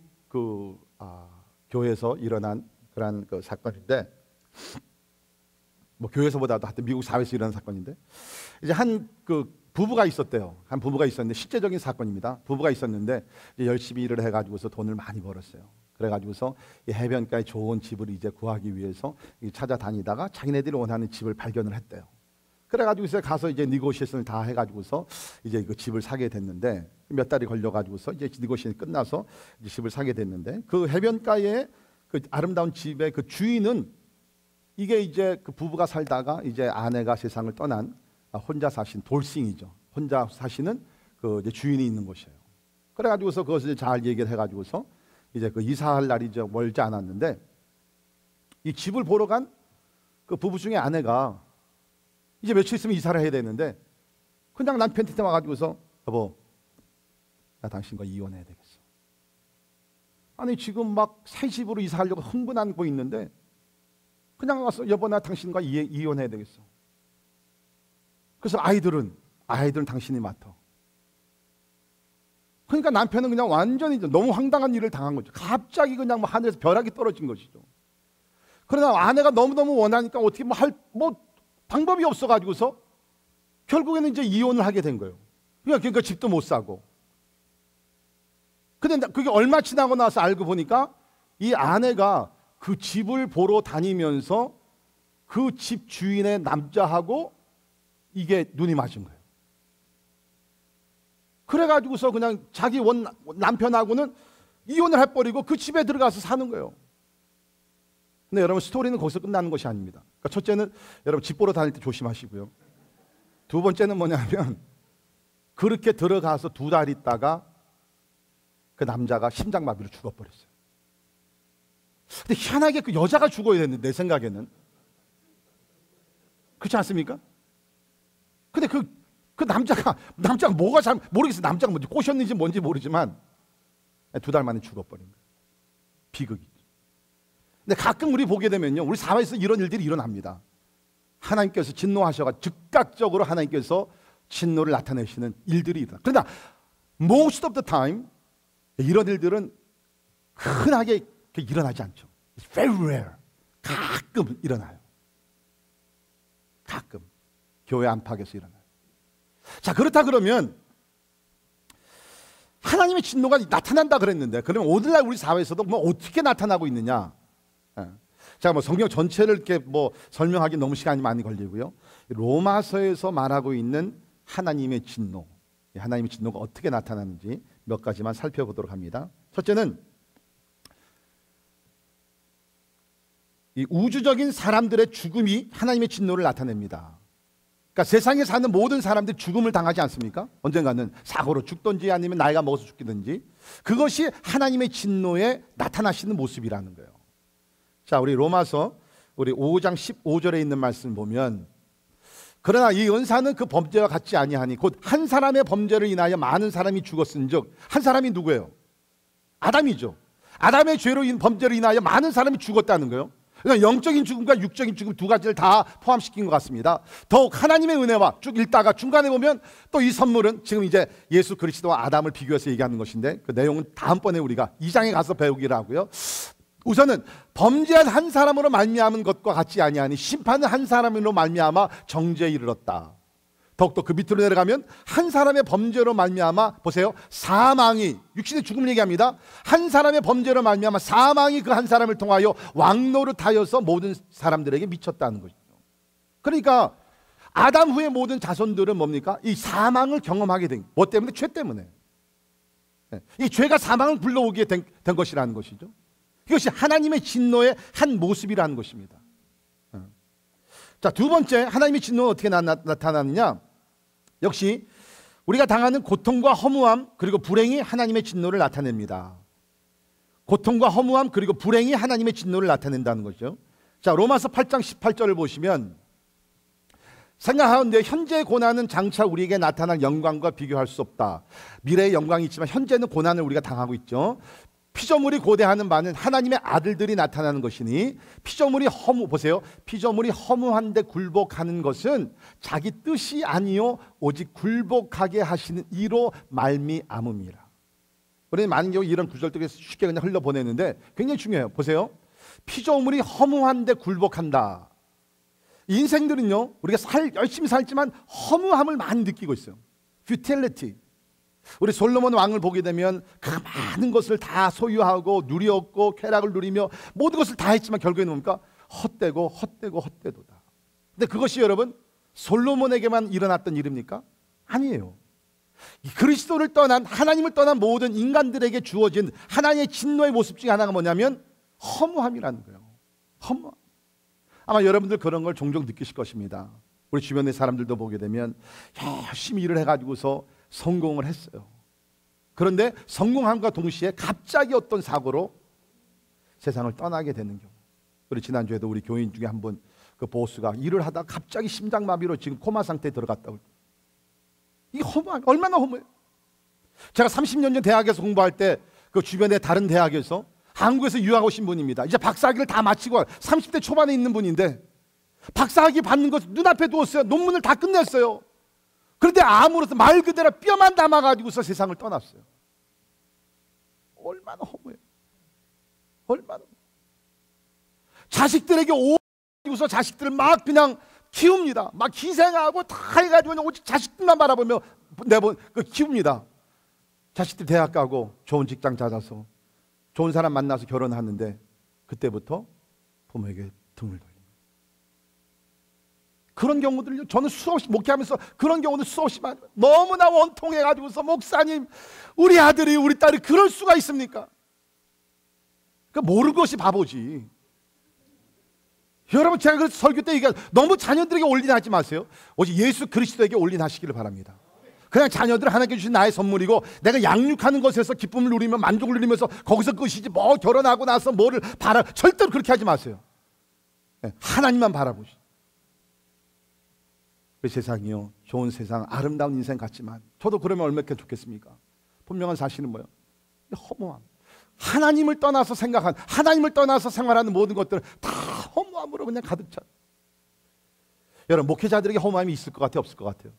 교회에서 일어난 그런 그 사건인데 뭐 교회에서보다도 하여튼 미국 사회에서 일어난 사건인데 이제 한 그 부부가 있었대요. 한 부부가 있었는데 실제적인 사건입니다. 부부가 있었는데 이제 열심히 일을 해가지고서 돈을 많이 벌었어요. 그래가지고서 이 해변가에 좋은 집을 이제 구하기 위해서 찾아다니다가 자기네들이 원하는 집을 발견을 했대요. 그래가지고서 가서 이제 니고시에이션을 다 해가지고서 이제 그 집을 사게 됐는데 몇 달이 걸려가지고서 이제 니고시에이션이 끝나서 이제 집을 사게 됐는데 그 해변가에 그 아름다운 집의 그 주인은 이게 이제 그 부부가 살다가 이제 아내가 세상을 떠난 혼자 사신 돌싱이죠. 혼자 사시는 그 이제 주인이 있는 곳이에요. 그래가지고서 그것을 잘 얘기를 해가지고서 이제 그 이사할 날이 저 멀지 않았는데 이 집을 보러 간 그 부부 중에 아내가 이제 며칠 있으면 이사를 해야 되는데 그냥 남편한테 와가지고서 여보, 나 당신과 이혼해야 되겠어. 아니 지금 막 새 집으로 이사하려고 흥분하고 있는데 그냥 와서 여보 나 당신과 이혼해야 되겠어. 그래서 아이들은 당신이 맡아. 그러니까 남편은 그냥 완전히 너무 황당한 일을 당한 거죠. 갑자기 그냥 뭐 하늘에서 벼락이 떨어진 것이죠. 그러나 아내가 너무너무 원하니까 어떻게 뭐 방법이 없어가지고서 결국에는 이제 이혼을 하게 된 거예요. 그러니까 집도 못 사고. 근데 그게 얼마 지나고 나서 알고 보니까 이 아내가 그 집을 보러 다니면서 그 집 주인의 남자하고 이게 눈이 맞은 거예요. 그래가지고서 그냥 자기 남편하고는 이혼을 해버리고 그 집에 들어가서 사는 거예요. 근데 여러분 스토리는 거기서 끝나는 것이 아닙니다. 그러니까 첫째는 여러분 집 보러 다닐 때 조심하시고요. 두 번째는 뭐냐면 그렇게 들어가서 2달 있다가 그 남자가 심장마비로 죽어버렸어요. 근데 희한하게 그 여자가 죽어야 되는데 내 생각에는 그렇지 않습니까? 근데 그 남자가 뭐가 잘 모르겠어요. 남자가 뭔지 꼬셨는지 뭔지 모르지만 2달 만에 죽어버린 거예요. 비극이죠. 근데 가끔 우리 보게 되면요, 우리 사회에서 이런 일들이 일어납니다. 하나님께서 진노하셔가 즉각적으로 하나님께서 진노를 나타내시는 일들이 일어나. 그러나 most of the time 이런 일들은 흔하게 일어나지 않죠. It's very rare. 가끔 일어나요. 가끔 교회 안팎에서 일어나요. 자, 그렇다 그러면 하나님의 진노가 나타난다 그랬는데 그러면 오늘날 우리 사회에서도 뭐 어떻게 나타나고 있느냐? 제가 뭐 성경 전체를 이렇게 뭐 설명하기 너무 시간이 많이 걸리고요. 로마서에서 말하고 있는 하나님의 진노, 하나님의 진노가 어떻게 나타나는지 몇 가지만 살펴보도록 합니다. 첫째는 이 우주적인 사람들의 죽음이 하나님의 진노를 나타냅니다. 그러니까 세상에 사는 모든 사람들이 죽음을 당하지 않습니까? 언젠가는 사고로 죽든지 아니면 나이가 먹어서 죽든지 그것이 하나님의 진노에 나타나시는 모습이라는 거예요. 자, 우리 로마서 우리 5장 15절에 있는 말씀 보면 그러나 이 은사는 그 범죄와 같지 아니하니 곧 한 사람의 범죄를 인하여 많은 사람이 죽었은즉 한 사람이 누구예요? 아담이죠. 아담의 죄로 인한 범죄를 인하여 많은 사람이 죽었다는 거예요. 그러니까 영적인 죽음과 육적인 죽음 두 가지를 다 포함시킨 것 같습니다. 더욱 하나님의 은혜와 쭉 읽다가 중간에 보면 또 이 선물은 지금 이제 예수 그리스도와 아담을 비교해서 얘기하는 것인데 그 내용은 다음번에 우리가 2장에 가서 배우기로 하고요. 우선은 범죄한 한 사람으로 말미암은 것과 같지 아니하니 심판은 한 사람으로 말미암아 정죄에 이르렀다. 더욱더 그 밑으로 내려가면 한 사람의 범죄로 말미암아 보세요. 사망이 육신의 죽음을 얘기합니다. 한 사람의 범죄로 말미암아 사망이 그 한 사람을 통하여 왕노릇하여서 모든 사람들에게 미쳤다는 것이죠. 그러니까 아담 후의 모든 자손들은 뭡니까? 이 사망을 경험하게 된 뭐 때문에? 죄 때문에. 이 죄가 사망을 불러오게 된 것이라는 것이죠. 이것이 하나님의 진노의 한 모습이라는 것입니다. 자, 두 번째 하나님의 진노는 어떻게 나타나느냐? 역시 우리가 당하는 고통과 허무함 그리고 불행이 하나님의 진노를 나타냅니다. 고통과 허무함 그리고 불행이 하나님의 진노를 나타낸다는 거죠. 자, 로마서 8장 18절을 보시면 생각하는데 현재의 고난은 장차 우리에게 나타날 영광과 비교할 수 없다. 미래의 영광이 있지만 현재는 고난을 우리가 당하고 있죠. 피조물이 고대하는 바는 하나님의 아들들이 나타나는 것이니 피조물이 보세요. 피조물이 허무한데 굴복하는 것은 자기 뜻이 아니요 오직 굴복하게 하시는 이로 말미암음이라. 우리는 많은 경우 이런 구절들을 쉽게 그냥 흘려보내는데 굉장히 중요해요. 보세요. 피조물이 허무한데 굴복한다. 인생들은요, 우리가 열심히 살지만 허무함을 많이 느끼고 있어요. futility. 우리 솔로몬 왕을 보게 되면 그 많은 것을 다 소유하고 누리었고 쾌락을 누리며 모든 것을 다 했지만 결국에는 뭡니까? 헛되도다. 근데 그것이 여러분 솔로몬에게만 일어났던 일입니까? 아니에요. 그리스도를 떠난, 하나님을 떠난 모든 인간들에게 주어진 하나님의 진노의 모습 중에 하나가 뭐냐면 허무함이라는 거예요. 허무함. 아마 여러분들 그런 걸 종종 느끼실 것입니다. 우리 주변의 사람들도 보게 되면 열심히 일을 해가지고서 성공을 했어요. 그런데 성공함과 동시에 갑자기 어떤 사고로 세상을 떠나게 되는 경우. 우리 지난주에도 우리 교인 중에 한 분 그 보스가 일을 하다가 갑자기 심장마비로 지금 코마 상태에 들어갔다고. 이 허무함, 얼마나 허무해요. 제가 30년 전 대학에서 공부할 때 그 주변의 다른 대학에서 한국에서 유학 오신 분입니다. 이제 박사학위를 다 마치고 30대 초반에 있는 분인데 박사학위 받는 것 눈앞에 두었어요. 논문을 다 끝냈어요. 그런데 아무렇도 말 그대로 뼈만 남아가지고서 세상을 떠났어요. 얼마나 허무해요. 얼마나. 자식들에게 오고서 자식들을 막 그냥 키웁니다. 막 희생하고 다 해가지고 그냥 오직 자식들만 바라보며 키웁니다. 자식들 대학 가고 좋은 직장 찾아서 좋은 사람 만나서 결혼하는데 그때부터 부모에게 등을 돌립니다. 그런 경우들요. 저는 수없이 목회하면서 그런 경우는 수없이 많아요. 너무나 원통해가지고서 목사님 우리 아들이 우리 딸이 그럴 수가 있습니까? 그러니까 모르는 것이 바보지. 여러분 제가 그래서 설교 때 얘기해요. 너무 자녀들에게 올인하지 마세요. 오직 예수 그리스도에게 올인하시기를 바랍니다. 그냥 자녀들 하나님께 주신 나의 선물이고 내가 양육하는 것에서 기쁨을 누리며 만족을 누리면서 거기서 끝이지 뭐 결혼하고 나서 뭐를 절대로 그렇게 하지 마세요. 하나님만 바라보시. 그 세상이요 좋은 세상 아름다운 인생 같지만 저도 그러면 얼마나 좋겠습니까? 분명한 사실은 뭐예요? 허무함. 하나님을 떠나서 생각한 하나님을 떠나서 생활하는 모든 것들은 다 허무함으로 그냥 가득 차. 여러분 목회자들에게 허무함이 있을 것 같아요? 없을 것 같아요?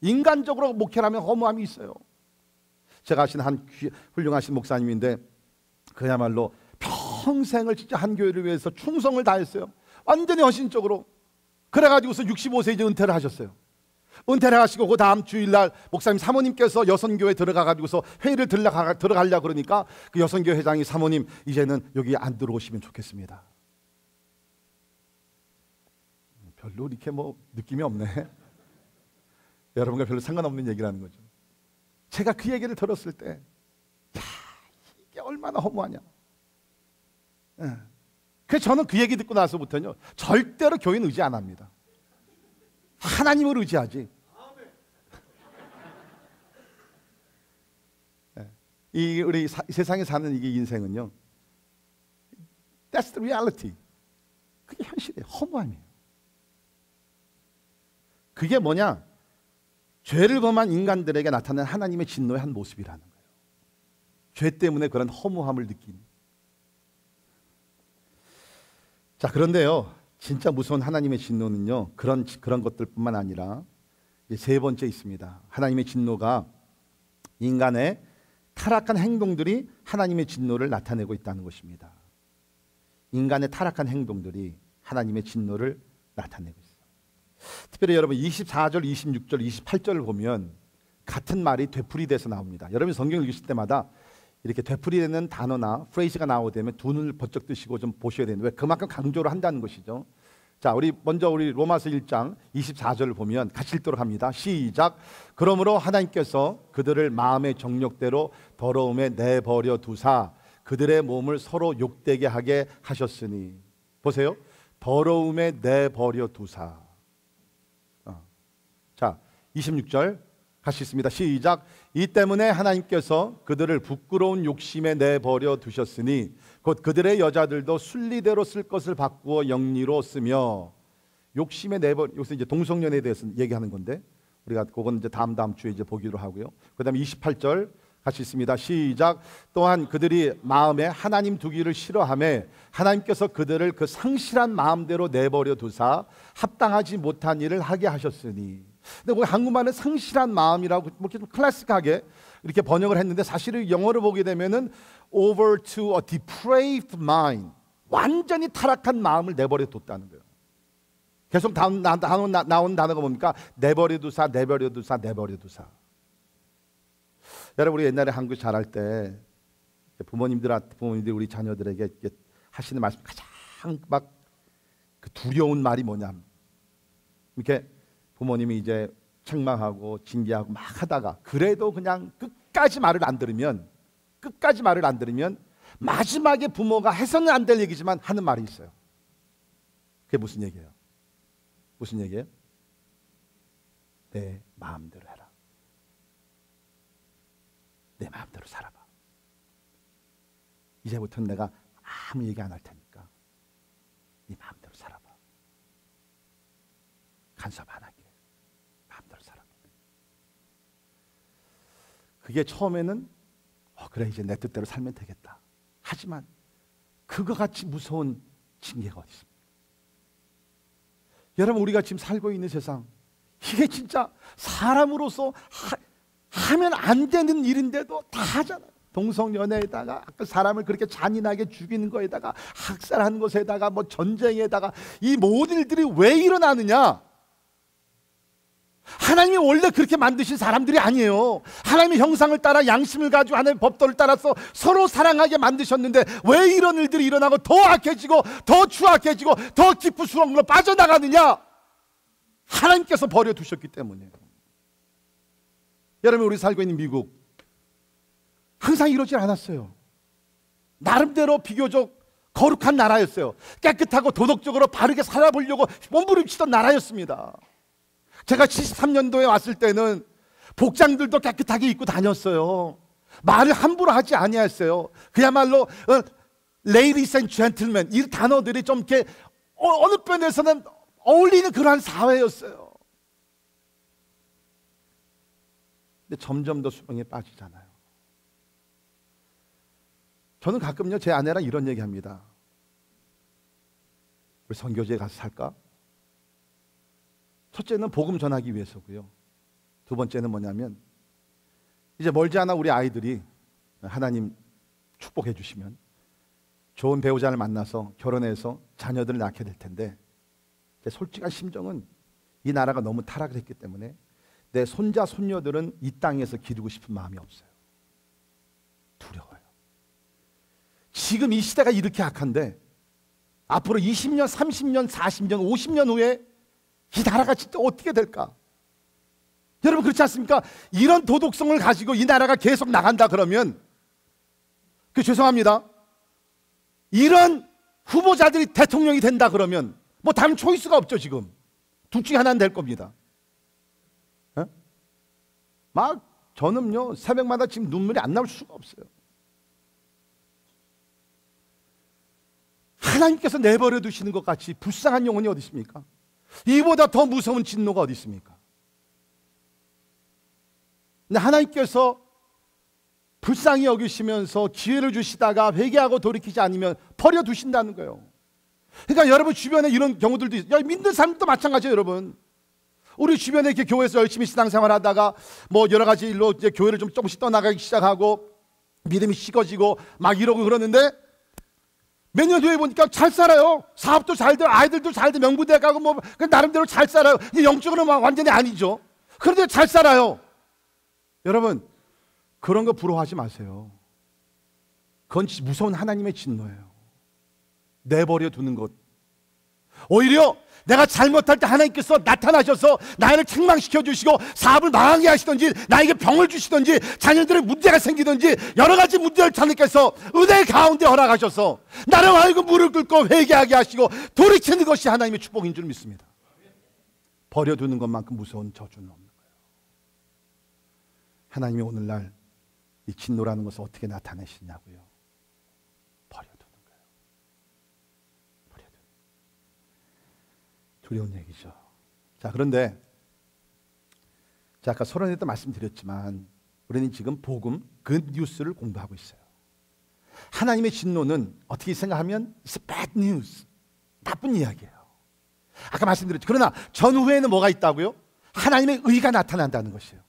인간적으로 목회를 하면 허무함이 있어요. 제가 아시는 한 훌륭하신 목사님인데 그야말로 평생을 진짜 한 교회를 위해서 충성을 다했어요. 완전히 헌신적으로. 그래가지고서 65세 이제 은퇴를 하셨어요. 은퇴를 하시고 그 다음 주일날 목사님 사모님께서 여선교회 들어가가지고서 회의를 들어가려고 그러니까 그 여선교회 회장이 사모님 이제는 여기 안 들어오시면 좋겠습니다. 별로 이렇게 뭐 느낌이 없네. 여러분과 별로 상관없는 얘기라는 거죠. 제가 그 얘기를 들었을 때 야, 이게 얼마나 허무하냐. 그래서 저는 그 얘기 듣고 나서부터는요 절대로 교회는 의지 안 합니다. 하나님을 의지하지. 이 우리 세상에 사는 이게 인생은요 That's the reality. 그게 현실이에요. 허무함이에요. 그게 뭐냐? 죄를 범한 인간들에게 나타나는 하나님의 진노의 한 모습이라는 거예요. 죄 때문에 그런 허무함을 느끼는. 자, 그런데요, 진짜 무서운 하나님의 진노는요, 그런 것들뿐만 아니라 세 번째 있습니다. 하나님의 진노가 인간의 타락한 행동들이 하나님의 진노를 나타내고 있다는 것입니다. 인간의 타락한 행동들이 하나님의 진노를 나타내고 있어요. 특별히 여러분 24절, 26절, 28절을 보면 같은 말이 되풀이돼서 나옵니다. 여러분 성경을 읽으실 때마다 이렇게 되풀이되는 단어나 프레이즈가 나오되면 두 눈을 번쩍 뜨시고 좀 보셔야 되는데, 왜? 그만큼 강조를 한다는 것이죠. 자, 먼저 우리 로마서 1장 24절을 보면 같이 읽도록 합니다. 시작. 그러므로 하나님께서 그들을 마음의 정욕대로 더러움에 내버려 두사 그들의 몸을 서로 욕되게 하게 하셨으니. 보세요. 더러움에 내버려 두사. 자, 26절 같이 있습니다. 시작. 이 때문에 하나님께서 그들을 부끄러운 욕심에 내버려 두셨으니 곧 그들의 여자들도 순리대로 쓸 것을 바꾸어 영리로 쓰며. 욕심에 여기서 이제 동성연애에 대해서 얘기하는 건데, 우리가 그건 이제 다음 주에 이제 보기로 하고요. 그다음에 28절 같이 있습니다. 시작. 또한 그들이 마음에 하나님 두기를 싫어하며 하나님께서 그들을 그 상실한 마음대로 내버려 두사 합당하지 못한 일을 하게 하셨으니. 근데 우리 한국말은 상실한 마음이라고 이렇게 좀 클래식하게 이렇게 번역을 했는데, 사실은 영어로 보게 되면은 over to a depraved mind, 완전히 타락한 마음을 내버려 뒀다는 거예요. 계속 나온 단어가 뭡니까? 내버려 두사, 내버려 두사, 내버려 두사. 여러분, 우리 옛날에 한국 잘할 때 부모님들이 우리 자녀들에게 하시는 말씀, 가장 막 그 두려운 말이 뭐냐? 이렇게 부모님이 이제 책망하고 징계하고 막 하다가 그래도 그냥 끝까지 말을 안 들으면 마지막에 부모가 해서는 안 될 얘기지만 하는 말이 있어요. 그게 무슨 얘기예요? 무슨 얘기예요? 내 마음대로 해라. 내 마음대로 살아봐. 이제부터는 내가 아무 얘기 안 할 테니까 네 마음대로 살아봐. 간섭 안 할게. 마음대로 살아봐. 그게 처음에는 그래, 이제 내 뜻대로 살면 되겠다. 하지만 그거 같이 무서운 징계가 어디 있습니까? 여러분, 우리가 지금 살고 있는 세상, 이게 진짜 사람으로서 하면 안 되는 일인데도 다 하잖아요. 동성연애에다가 사람을 그렇게 잔인하게 죽이는 거에다가 학살하는 것에다가 뭐 전쟁에다가 이 모든 일들이 왜 일어나느냐? 하나님이 원래 그렇게 만드신 사람들이 아니에요. 하나님의 형상을 따라 양심을 가지고 하나님의 법도를 따라서 서로 사랑하게 만드셨는데 왜 이런 일들이 일어나고 더 악해지고 더 추악해지고 더 깊은 수렁으로 빠져나가느냐? 하나님께서 버려두셨기 때문이에요. 여러분, 우리 살고 있는 미국 항상 이러질 않았어요. 나름대로 비교적 거룩한 나라였어요. 깨끗하고 도덕적으로 바르게 살아보려고 몸부림치던 나라였습니다. 제가 73년도에 왔을 때는 복장들도 깨끗하게 입고 다녔어요. 말을 함부로 하지 아니했어요. 그야말로 ladies and gentlemen, 이 단어들이 좀 이렇게 어느 편에서는 어울리는 그러한 사회였어요. 근데 점점 더 수렁에 빠지잖아요. 저는 가끔요, 제 아내랑 이런 얘기합니다. 우리 선교지에 가서 살까? 첫째는 복음 전하기 위해서고요. 두 번째는 뭐냐면, 이제 멀지 않아 우리 아이들이 하나님 축복해 주시면 좋은 배우자를 만나서 결혼해서 자녀들을 낳게 될 텐데, 제 솔직한 심정은 이 나라가 너무 타락을 했기 때문에 내 손자 손녀들은 이 땅에서 기르고 싶은 마음이 없어요. 두려워요. 지금 이 시대가 이렇게 악한데 앞으로 20년, 30년, 40년, 50년 후에 이 나라가 진짜 어떻게 될까? 여러분, 그렇지 않습니까? 이런 도덕성을 가지고 이 나라가 계속 나간다 그러면, 죄송합니다, 이런 후보자들이 대통령이 된다 그러면 뭐 다른 초이스가 없죠. 지금 둘 중에 하나는 될 겁니다. 막 저는요, 새벽마다 지금 눈물이 안 나올 수가 없어요. 하나님께서 내버려 두시는 것 같이 불쌍한 영혼이 어디 있습니까? 이보다 더 무서운 진노가 어디 있습니까? 근데 하나님께서 불쌍히 여기시면서 기회를 주시다가 회개하고 돌이키지 않으면 버려두신다는 거예요. 그러니까 여러분 주변에 이런 경우들도 있어요. 믿는 사람도 마찬가지예요. 여러분, 우리 주변에 이렇게 교회에서 열심히 신앙생활 하다가 뭐 여러 가지 일로 이제 교회를 좀 조금씩 떠나가기 시작하고 믿음이 식어지고 막 이러고 그러는데, 몇 년 후에 보니까 잘 살아요. 사업도 잘 돼, 아이들도 잘 돼, 명문대 가고 뭐 나름대로 잘 살아요. 영적으로는 완전히 아니죠. 그런데 잘 살아요. 여러분, 그런 거 부러워하지 마세요. 그건 무서운 하나님의 진노예요. 내버려 두는 것. 오히려 내가 잘못할 때 하나님께서 나타나셔서 나를 책망시켜 주시고 사업을 망하게 하시든지 나에게 병을 주시든지 자녀들의 문제가 생기든지 여러 가지 문제를 하나님께서 은혜 가운데 허락하셔서 나를 알고 무릎 꿇고 회개하게 하시고 돌이키는 것이 하나님의 축복인 줄 믿습니다. 버려두는 것만큼 무서운 저주는 없는 거예요. 하나님이 오늘날 이 진노라는 것을 어떻게 나타내시냐고요. 버려두는 거예요. 버려두는. 두려운 얘기죠. 자, 그런데 아까 서론에 도 말씀드렸지만 우리는 지금 복음, 굿 뉴스를 공부하고 있어요. 하나님의 진노는 어떻게 생각하면 it's bad news, 나쁜 이야기예요. 아까 말씀드렸죠. 그러나 전후에는 뭐가 있다고요? 하나님의 의가 나타난다는 것이에요.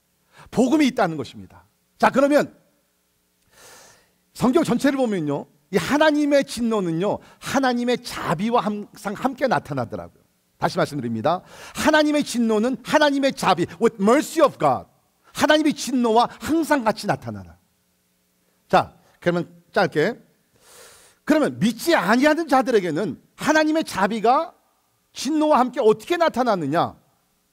복음이 있다는 것입니다. 자, 그러면 성경 전체를 보면요, 이 하나님의 진노는요, 하나님의 자비와 항상 함께 나타나더라고요. 다시 말씀드립니다. 하나님의 진노는 하나님의 자비, with mercy of God, 하나님의 진노와 항상 같이 나타나라. 자, 그러면 짧게, 그러면 믿지 아니하는 자들에게는 하나님의 자비가 진노와 함께 어떻게 나타나느냐?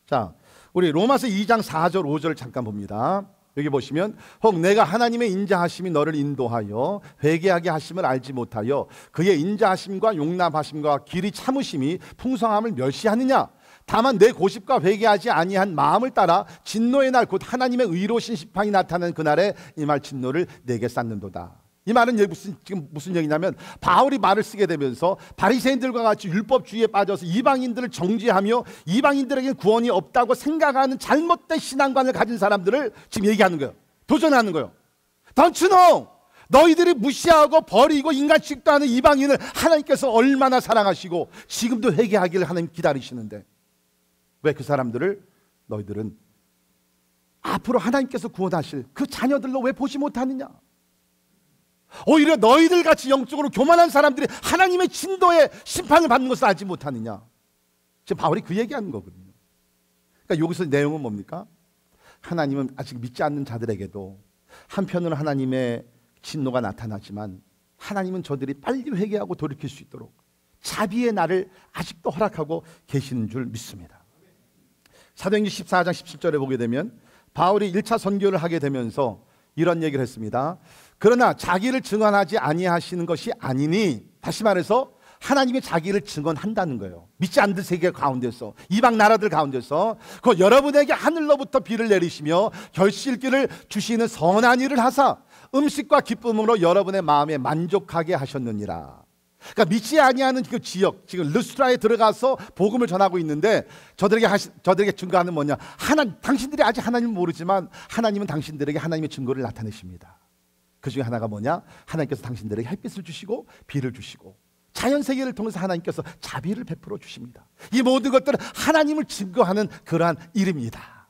자, 우리 로마서 2장 4절 5절 잠깐 봅니다. 여기 보시면 혹 내가 하나님의 인자하심이 너를 인도하여 회개하게 하심을 알지 못하여 그의 인자하심과 용납하심과 길이 참으심이 풍성함을 멸시하느냐? 다만 내 고집과 회개하지 아니한 마음을 따라 진노의 날 곧 하나님의 의로우신 심판이 나타나는 그날에 이 말 진노를 내게 쌓는도다. 이 말은 지금 무슨 얘기냐면 바울이 말을 쓰게 되면서 바리새인들과 같이 율법주의에 빠져서 이방인들을 정죄하며 이방인들에게 구원이 없다고 생각하는 잘못된 신앙관을 가진 사람들을 지금 얘기하는 거예요. 도전하는 거예요. Don't you know? 너희들이 무시하고 버리고 인간 취급도 하는 이방인을 하나님께서 얼마나 사랑하시고 지금도 회개하기를 하나님 기다리시는데 왜 그 사람들을 너희들은 앞으로 하나님께서 구원하실 그 자녀들로 왜 보지 못하느냐? 오히려 너희들 같이 영적으로 교만한 사람들이 하나님의 진노의 심판을 받는 것을 알지 못하느냐? 지금 바울이 그 얘기하는 거거든요. 그러니까 여기서 내용은 뭡니까? 하나님은 아직 믿지 않는 자들에게도 한편으로 하나님의 진노가 나타나지만 하나님은 저들이 빨리 회개하고 돌이킬 수 있도록 자비의 날을 아직도 허락하고 계시는 줄 믿습니다. 사도행전 14장 17절에 보게 되면 바울이 1차 선교를 하게 되면서 이런 얘기를 했습니다. 그러나 자기를 증언하지 아니하시는 것이 아니니, 다시 말해서 하나님이 자기를 증언한다는 거예요. 믿지 않는 세계 가운데서, 이방 나라들 가운데서 그 여러분에게 하늘로부터 비를 내리시며 결실기를 주시는 선한 일을 하사 음식과 기쁨으로 여러분의 마음에 만족하게 하셨느니라. 그러니까 믿지 아니하는 그 지역, 지금 르스트라에 들어가서 복음을 전하고 있는데 저들에게 증거하는 뭐냐? 당신들이 아직 하나님을 모르지만 하나님은 당신들에게 하나님의 증거를 나타내십니다. 그 중에 하나가 뭐냐? 하나님께서 당신들에게 햇빛을 주시고 비를 주시고 자연세계를 통해서 하나님께서 자비를 베풀어 주십니다. 이 모든 것들은 하나님을 증거하는 그러한 이름이다.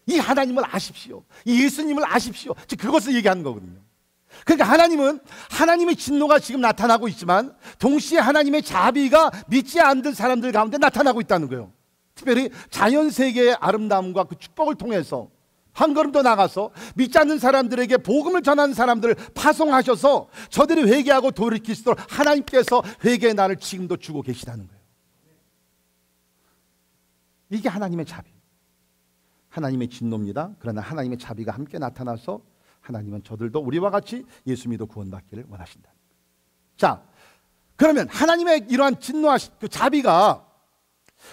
이 하나님을 아십시오. 이 예수님을 아십시오. 즉 그것을 얘기하는 거거든요. 그러니까 하나님은 하나님의 진노가 지금 나타나고 있지만 동시에 하나님의 자비가 믿지 않는 사람들 가운데 나타나고 있다는 거예요. 특별히 자연세계의 아름다움과 그 축복을 통해서 한 걸음 더 나가서 믿지 않는 사람들에게 복음을 전하는 사람들을 파송하셔서 저들이 회개하고 돌이킬 수 있도록 하나님께서 회개의 날을 지금도 주고 계시다는 거예요. 이게 하나님의 자비, 하나님의 진노입니다. 그러나 하나님의 자비가 함께 나타나서 하나님은 저들도 우리와 같이 예수 믿어 구원받기를 원하신다. 자, 그러면 하나님의 이러한 진노하신 그 자비가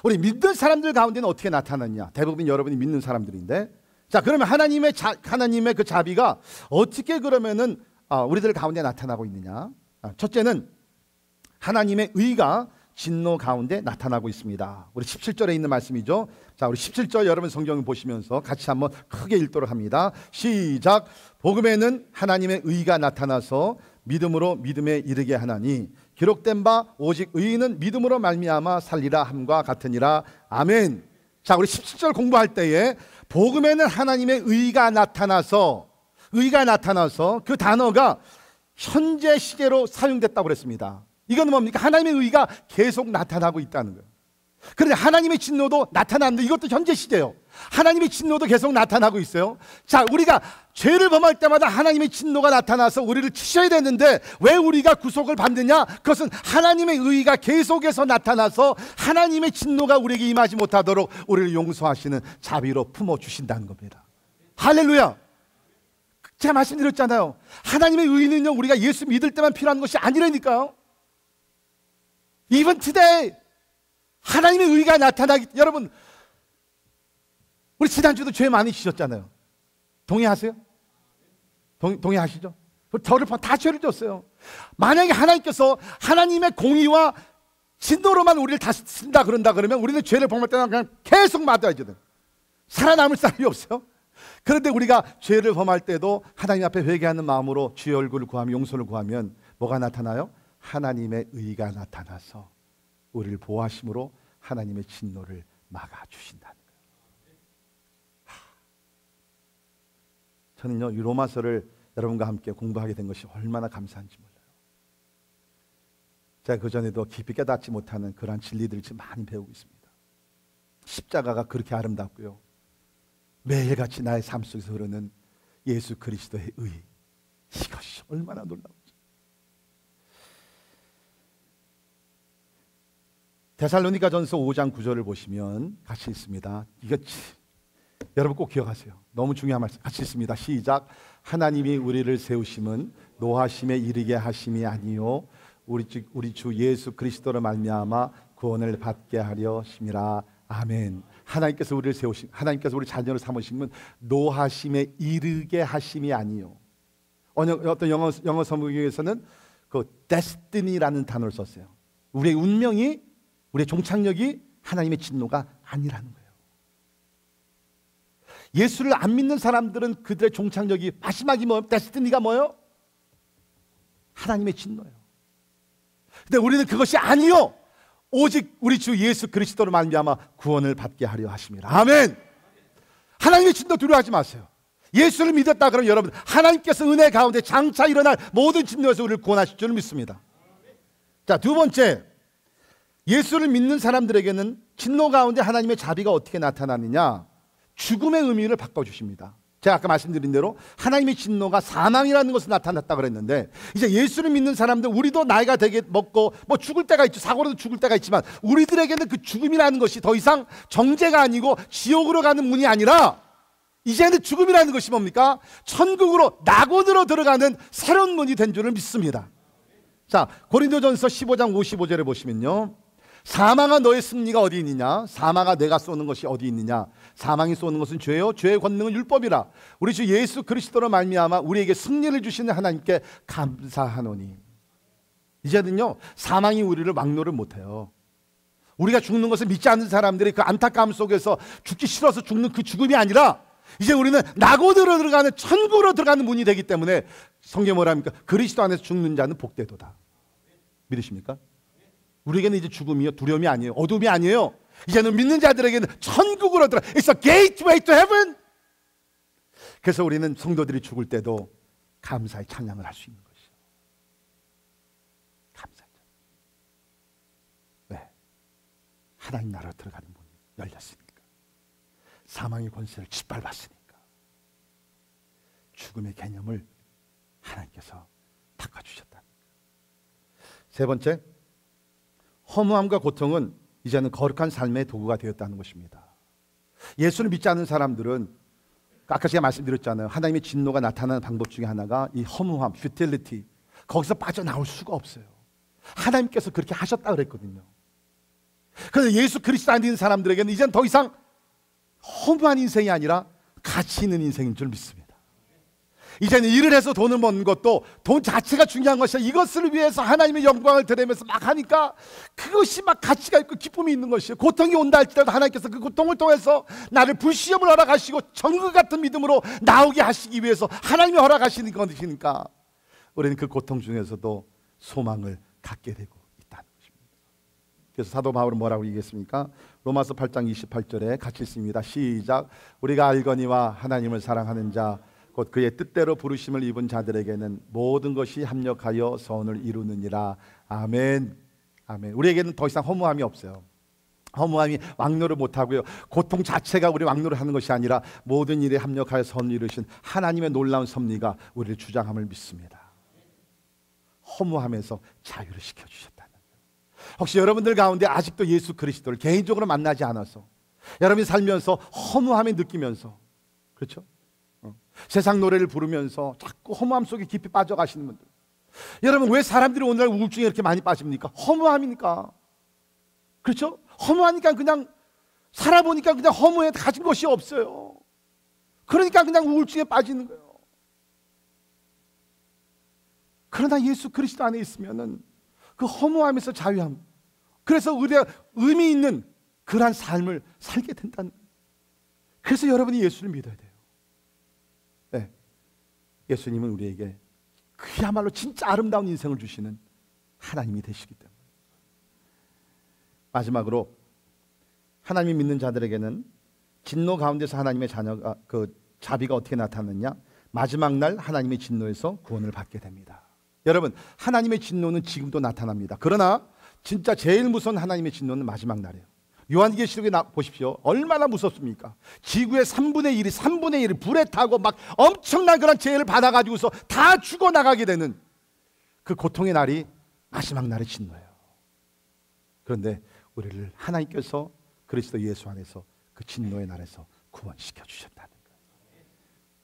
우리 믿는 사람들 가운데는 어떻게 나타났냐? 대부분 여러분이 믿는 사람들인데, 자, 그러면 하나님의 그 자비가 어떻게 그러면은 우리들 가운데 나타나고 있느냐? 첫째는 하나님의 의가 진노 가운데 나타나고 있습니다. 우리 17절에 있는 말씀이죠. 자, 우리 17절 여러분 성경을 보시면서 같이 한번 크게 읽도록 합니다. 시작. 복음에는 하나님의 의가 나타나서 믿음으로 믿음에 이르게 하나니 기록된 바 오직 의인은 믿음으로 말미암아 살리라 함과 같으니라. 아멘. 자, 우리 17절 공부할 때에 복음에는 하나님의 의가 나타나서 그 단어가 현재 시제로 사용됐다고 그랬습니다. 이건 뭡니까? 하나님의 의가 계속 나타나고 있다는 거예요. 그런데 하나님의 진노도 나타나는데 이것도 현재 시제예요. 하나님의 진노도 계속 나타나고 있어요. 자, 우리가 죄를 범할 때마다 하나님의 진노가 나타나서 우리를 치셔야 되는데 왜 우리가 구속을 받느냐? 그것은 하나님의 의가 계속해서 나타나서 하나님의 진노가 우리에게 임하지 못하도록 우리를 용서하시는 자비로 품어주신다는 겁니다. 할렐루야. 제가 말씀드렸잖아요. 하나님의 의는요, 우리가 예수 믿을 때만 필요한 것이 아니라니까요. Even today 하나님의 의가 나타나기. 여러분, 우리 지난주도 죄 많이 지셨잖아요. 동의하세요? 동의하시죠? 저를 다 죄를 졌어요. 만약에 하나님께서 하나님의 공의와 진노로만 우리를 다스린다 그런다 그러면 우리는 죄를 범할 때는 그냥 계속 맞아야죠. 살아남을 사람이 없어요. 그런데 우리가 죄를 범할 때도 하나님 앞에 회개하는 마음으로 주의 얼굴을 구하며 용서를 구하면 뭐가 나타나요? 하나님의 의가 나타나서 우리를 보호하심으로 하나님의 진노를 막아주신다는 거예요. 저는요, 이 로마서를 여러분과 함께 공부하게 된 것이 얼마나 감사한지 몰라요. 제가 그전에도 깊이 깨닫지 못하는 그러한 진리들을 지금 많이 배우고 있습니다. 십자가가 그렇게 아름답고요, 매일같이 나의 삶 속에서 흐르는 예수 그리스도의 의, 이것이 얼마나 놀라운지. 데살로니가전서 5장 9절을 보시면 같이 있습니다. 이거 여러분 꼭 기억하세요. 너무 중요한 말씀. 같이 있습니다. 시작. 하나님이 우리를 세우심은 노하심에 이르게 하심이 아니요 우리 주 예수 그리스도로 말미암아 구원을 받게 하려 심이라. 아멘. 하나님께서 우리를 세우심, 하나님께서 우리 자녀를 삼으심은 노하심에 이르게 하심이 아니요. 어떤 영어 성경에서는 그 destiny라는 단어를 썼어요. 우리의 운명이, 우리의 종착역이 하나님의 진노가 아니라는 거예요. 예수를 안 믿는 사람들은 그들의 종착역이, 마지막이 뭐예요? 데스티니가 뭐예요? 하나님의 진노예요. 근데 우리는 그것이 아니요, 오직 우리 주 예수 그리스도로 말미암아 구원을 받게 하려 하심이라. 아멘. 하나님의 진노 두려워하지 마세요. 예수를 믿었다 그러면 여러분, 하나님께서 은혜 가운데 장차 일어날 모든 진노에서 우리를 구원하실 줄 믿습니다. 자, 두 번째, 예수를 믿는 사람들에게는 진노 가운데 하나님의 자비가 어떻게 나타나느냐? 죽음의 의미를 바꿔주십니다. 제가 아까 말씀드린 대로 하나님의 진노가 사망이라는 것을 나타났다 그랬는데, 이제 예수를 믿는 사람들, 우리도 나이가 되게 먹고 뭐 죽을 때가 있죠. 사고로도 죽을 때가 있지만 우리들에게는 그 죽음이라는 것이 더 이상 정죄가 아니고 지옥으로 가는 문이 아니라 이제는 죽음이라는 것이 뭡니까? 천국으로 낙원으로 들어가는 새로운 문이 된 줄을 믿습니다. 자, 고린도전서 15장 55절에 보시면요, 사망아 너의 승리가 어디 있느냐? 사망아 내가 쏘는 것이 어디 있느냐? 사망이 쏘는 것은 죄요, 죄의 권능은 율법이라. 우리 주 예수 그리스도로 말미암아 우리에게 승리를 주시는 하나님께 감사하노니. 이제는요, 사망이 우리를 막노를 못해요. 우리가 죽는 것을 믿지 않는 사람들이 그 안타까움 속에서 죽기 싫어서 죽는 그 죽음이 아니라 이제 우리는 낙원으로 들어가는, 천국으로 들어가는 문이 되기 때문에 성경에 뭐라 합니까? 그리스도 안에서 죽는 자는 복되도다. 믿으십니까? 우리에게는 이제 죽음이요, 두려움이 아니에요, 어둠이 아니에요. 이제는 믿는 자들에게는 천국으로 들어가. It's a gateway to heaven. 그래서 우리는 성도들이 죽을 때도 감사의 찬양을 할 수 있는 것이죠. 감사의 찬양. 왜? 하나님 나라로 들어가는 문이 열렸으니까. 사망의 권세를 짓밟았으니까. 죽음의 개념을 하나님께서 바꿔주셨다. 세 번째, 허무함과 고통은 이제는 거룩한 삶의 도구가 되었다는 것입니다. 예수를 믿지 않는 사람들은 아까 제가 말씀드렸잖아요. 하나님의 진노가 나타나는 방법 중에 하나가 이 허무함, futility. 거기서 빠져나올 수가 없어요. 하나님께서 그렇게 하셨다 그랬거든요. 그래서 예수 그리스도 안 믿는 사람들에게는 이제는 더 이상 허무한 인생이 아니라 가치 있는 인생인 줄 믿습니다. 이제는 일을 해서 돈을 버는 것도 돈 자체가 중요한 것이야. 이것을 위해서 하나님의 영광을 드리면서 막 하니까 그것이 막 가치가 있고 기쁨이 있는 것이에요. 고통이 온다 할지라도 하나님께서 그 고통을 통해서 나를 불시험을 허락하시고 정글 같은 믿음으로 나오게 하시기 위해서 하나님이 허락하시는 것이니까 우리는 그 고통 중에서도 소망을 갖게 되고 있다는 것입니다. 그래서 사도 바울은 뭐라고 얘기했습니까? 로마서 8장 28절에 같이 있습니다. 시작. 우리가 알거니와 하나님을 사랑하는 자 곧 그의 뜻대로 부르심을 입은 자들에게는 모든 것이 합력하여 선을 이루느니라. 아멘. 아멘. 우리에게는 더 이상 허무함이 없어요. 허무함이 왕노를 못하고요, 고통 자체가 우리 왕노를 하는 것이 아니라 모든 일에 합력하여 선을 이루신 하나님의 놀라운 섭리가 우리를 주장함을 믿습니다. 허무함에서 자유를 시켜주셨다는 거예요. 혹시 여러분들 가운데 아직도 예수 그리스도를 개인적으로 만나지 않아서 여러분이 살면서 허무함을 느끼면서, 그렇죠? 세상 노래를 부르면서 자꾸 허무함 속에 깊이 빠져가시는 분들, 여러분 왜 사람들이 오늘날 우울증에 이렇게 많이 빠집니까? 허무함이니까. 그렇죠? 허무하니까 그냥 살아보니까 그냥 허무해 가진 것이 없어요. 그러니까 그냥 우울증에 빠지는 거예요. 그러나 예수 그리스도 안에 있으면은 그 허무함에서 자유함, 그래서 우리가 의미 있는 그러한 삶을 살게 된다는 거예요. 그래서 여러분이 예수를 믿어야 돼요. 네. 예수님은 우리에게 그야말로 진짜 아름다운 인생을 주시는 하나님이 되시기 때문에. 마지막으로 하나님이 믿는 자들에게는 진노 가운데서 하나님의 자녀가 그 자비가 어떻게 나타나느냐? 마지막 날 하나님의 진노에서 구원을 받게 됩니다. 여러분, 하나님의 진노는 지금도 나타납니다. 그러나 진짜 제일 무서운 하나님의 진노는 마지막 날이에요. 요한계시록에 보십시오. 얼마나 무섭습니까? 지구의 3분의 1이 불에 타고 막 엄청난 그런 재해를 받아가지고서 다 죽어나가게 되는 그 고통의 날이 마지막 날의 진노예요. 그런데 우리를 하나님께서 그리스도 예수 안에서 그 진노의 날에서 구원시켜 주셨다는 거예요.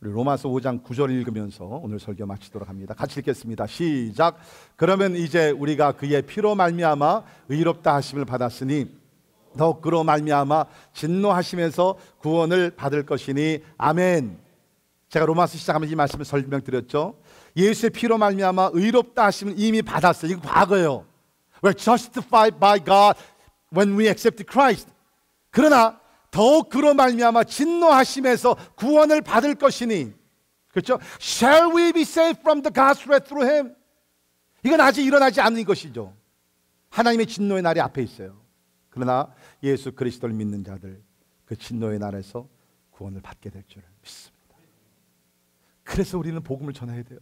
우리 로마서 5장 9절 읽으면서 오늘 설교 마치도록 합니다. 같이 읽겠습니다. 시작. 그러면 이제 우리가 그의 피로 말미암아 의롭다 하심을 받았으니 더욱 그로 말미암아 진노하심에서 구원을 받을 것이니 아멘. 제가 로마서 시작하면서 이 말씀을 설명드렸죠. 예수의 피로 말미암아 의롭다 하심을 이미 받았어요. 이거 과거예요. We're justified by God when we accepted Christ. 그러나 더욱 그로 말미암아 진노하심에서 구원을 받을 것이니, 그렇죠? Shall we be saved from the God's wrath through Him? 이건 아직 일어나지 않은 것이죠. 하나님의 진노의 날이 앞에 있어요. 그러나 예수 그리스도를 믿는 자들 그 진노의 날에서 구원을 받게 될 줄 믿습니다. 그래서 우리는 복음을 전해야 돼요.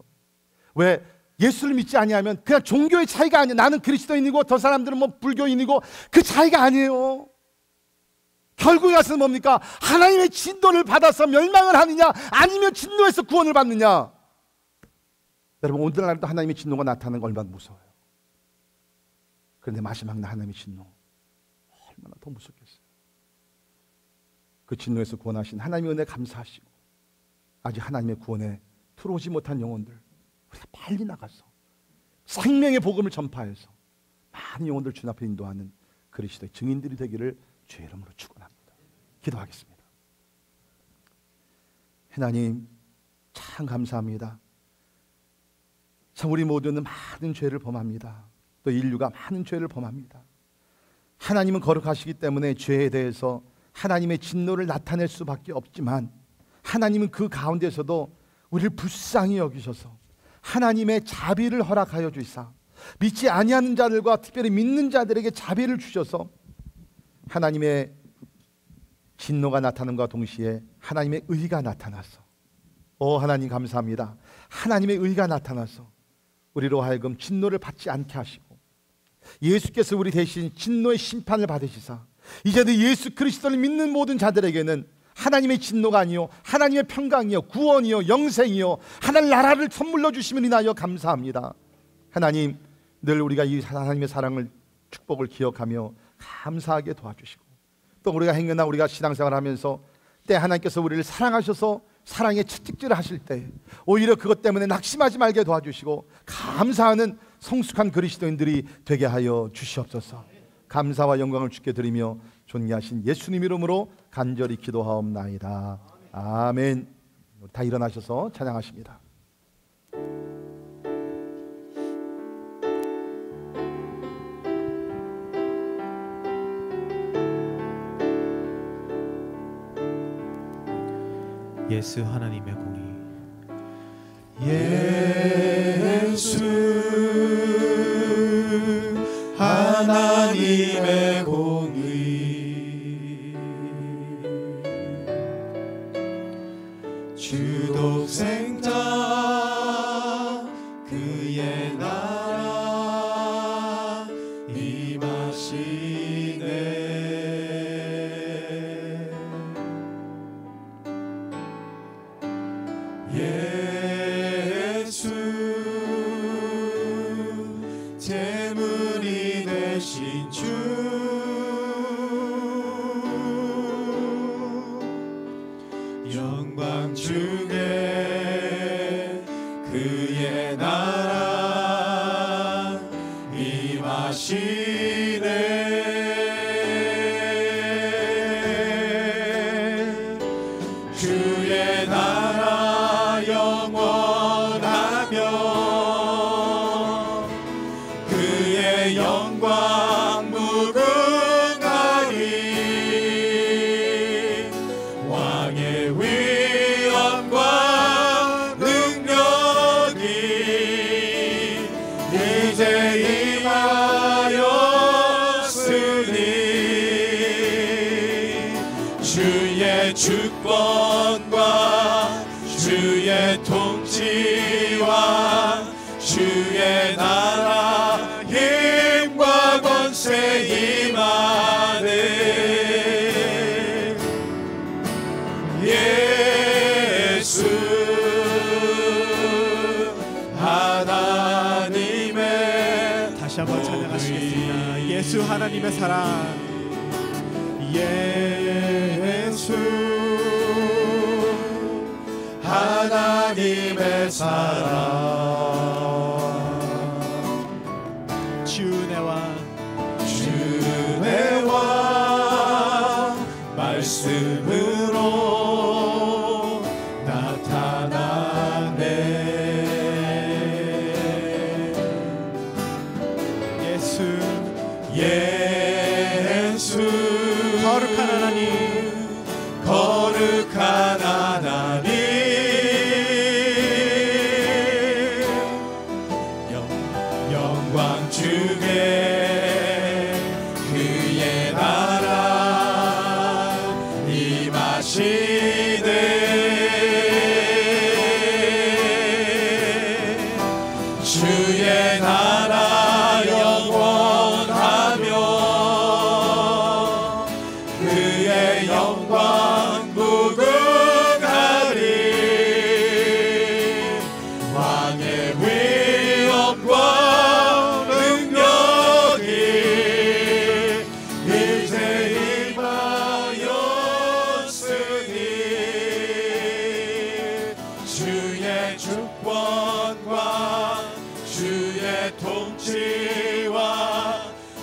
왜? 예수를 믿지 아니하면 그냥 종교의 차이가 아니에요. 나는 그리스도인이고 저 사람들은 뭐 불교인이고 그 차이가 아니에요. 결국에 가서는 뭡니까? 하나님의 진노를 받아서 멸망을 하느냐, 아니면 진노에서 구원을 받느냐. 여러분, 오늘날도 하나님의 진노가 나타나는 거 얼마나 무서워요. 그런데 마지막 날 하나님의 진노 얼마나 더 무섭겠어요. 그 진노에서 구원하신 하나님의 은혜 감사하시고, 아직 하나님의 구원에 들어오지 못한 영혼들 우리가 빨리 나가서 생명의 복음을 전파해서 많은 영혼들 주님 앞에 인도하는 그리스도의 증인들이 되기를 주의 이름으로 축원합니다. 기도하겠습니다. 하나님, 참 감사합니다. 참 우리 모두는 많은 죄를 범합니다. 또 인류가 많은 죄를 범합니다. 하나님은 거룩하시기 때문에 죄에 대해서 하나님의 진노를 나타낼 수밖에 없지만, 하나님은 그 가운데서도 우리를 불쌍히 여기셔서 하나님의 자비를 허락하여 주시사 믿지 아니하는 자들과 특별히 믿는 자들에게 자비를 주셔서 하나님의 진노가 나타남과 동시에 하나님의 의가 나타나서, 하나님 감사합니다. 하나님의 의가 나타나서 우리로 하여금 진노를 받지 않게 하시고, 예수께서 우리 대신 진노의 심판을 받으시사 이제는 예수 그리스도를 믿는 모든 자들에게는 하나님의 진노가 아니요 하나님의 평강이요 구원이요 영생이요 하나님 나라를 선물로 주시면 인하여 감사합니다. 하나님, 늘 우리가 이 하나님의 사랑을, 축복을 기억하며 감사하게 도와주시고, 또 우리가 행여나 우리가 신앙생활을 하면서 때 하나님께서 우리를 사랑하셔서 사랑의 채찍질을 하실 때 오히려 그것 때문에 낙심하지 말게 도와주시고 감사하는 성숙한 그리스도인들이 되게 하여 주시옵소서. 감사와 영광을 주께 드리며 존귀하신 예수님 이름으로 간절히 기도하옵나이다. 아멘. 다 일어나셔서 찬양하십니다. 예수 하나님의 공의, 예수 하나님의 공의, 주 독생 그의 나라 임하시네. 주의 나라 영원하며 그의 영광 무궁하리. 왕의 위엄과 능력이 이제 임하였으니 주의 주권과 주의 통치와 주의 나라 힘과 권세 임하네. 예수 하나님의 다시 한번 찬양하시겠습니다. 예수 하나님의 사랑. 예수 하나님의 사랑. 주은혜와 주은혜와 말씀으로 나타나네. 예수 거룩한 하나님, 거룩한 하나님, 영광 주게 그의 나라 임하시네. 주의 나라 영원하며 그의 영광 무궁하리. 왕의 위엄과 능력이 이제 임하였으니 주의 주권과 주의 통치와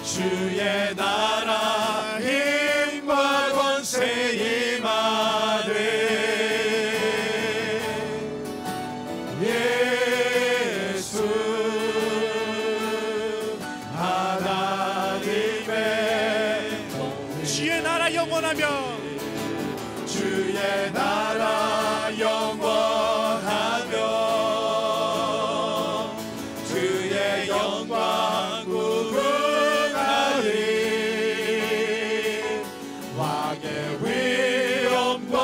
주의 나라 힘과 권세 임하네. 예수 하나님의 주의 나라 영원하며 주의 나라 영원하며 주의 영광 무궁하리. 왕의 위엄과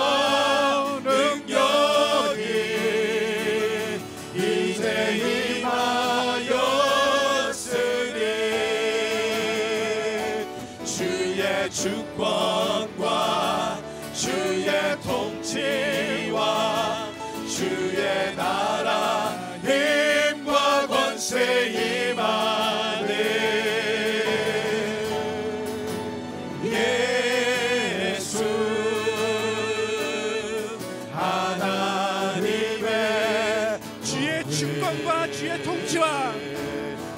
능력이 이제 임하였으니 주의 주권과 주의 통치와 주의 나라 힘과 권세 임하네. 예수 하나님의 주의 주권과 주의 통치와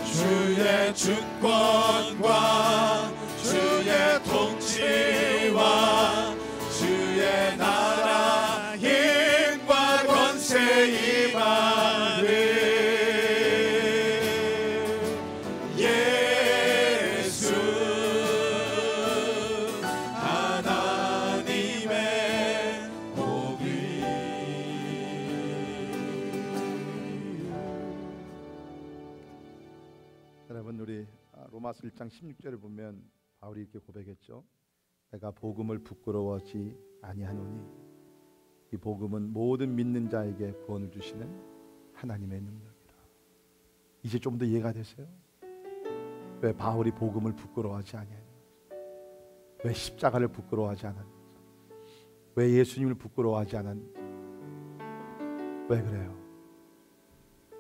주의 주권과 주의 통치와 주의 나라 힘과 권세 임하네. 예수 하나님의 복이. 여러분, 우리 로마서 1장 16절을 보면 바울이 이렇게 고백했죠. 내가 복음을 부끄러워하지 아니하노니 이 복음은 모든 믿는 자에게 구원을 주시는 하나님의 능력이라. 이제 좀 더 이해가 되세요? 왜 바울이 복음을 부끄러워하지 아니하는지, 왜 십자가를 부끄러워하지 않았는지, 왜 예수님을 부끄러워하지 않았는지. 왜 그래요?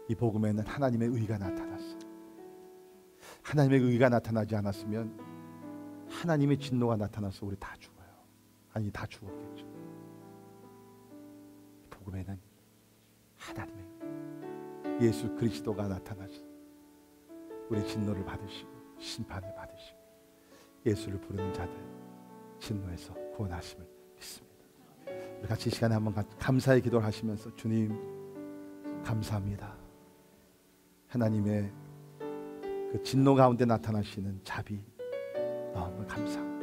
이 복음에는 하나님의 의가 나타났어요. 하나님의 의가 나타나지 않았으면 하나님의 진노가 나타나서 우리 다 죽어요. 아니, 다 죽었겠죠. 이 복음에는 하나님의 의, 예수 그리스도가 나타나서 우리 진노를 받으시고 심판을 받으시고 예수를 부르는 자들 진노에서 구원하심을 믿습니다. 우리 같이 이 시간에 한번 감사의 기도를 하시면서 주님 감사합니다. 하나님의 그 진노 가운데 나타나시는 자비 너무 감사합니다.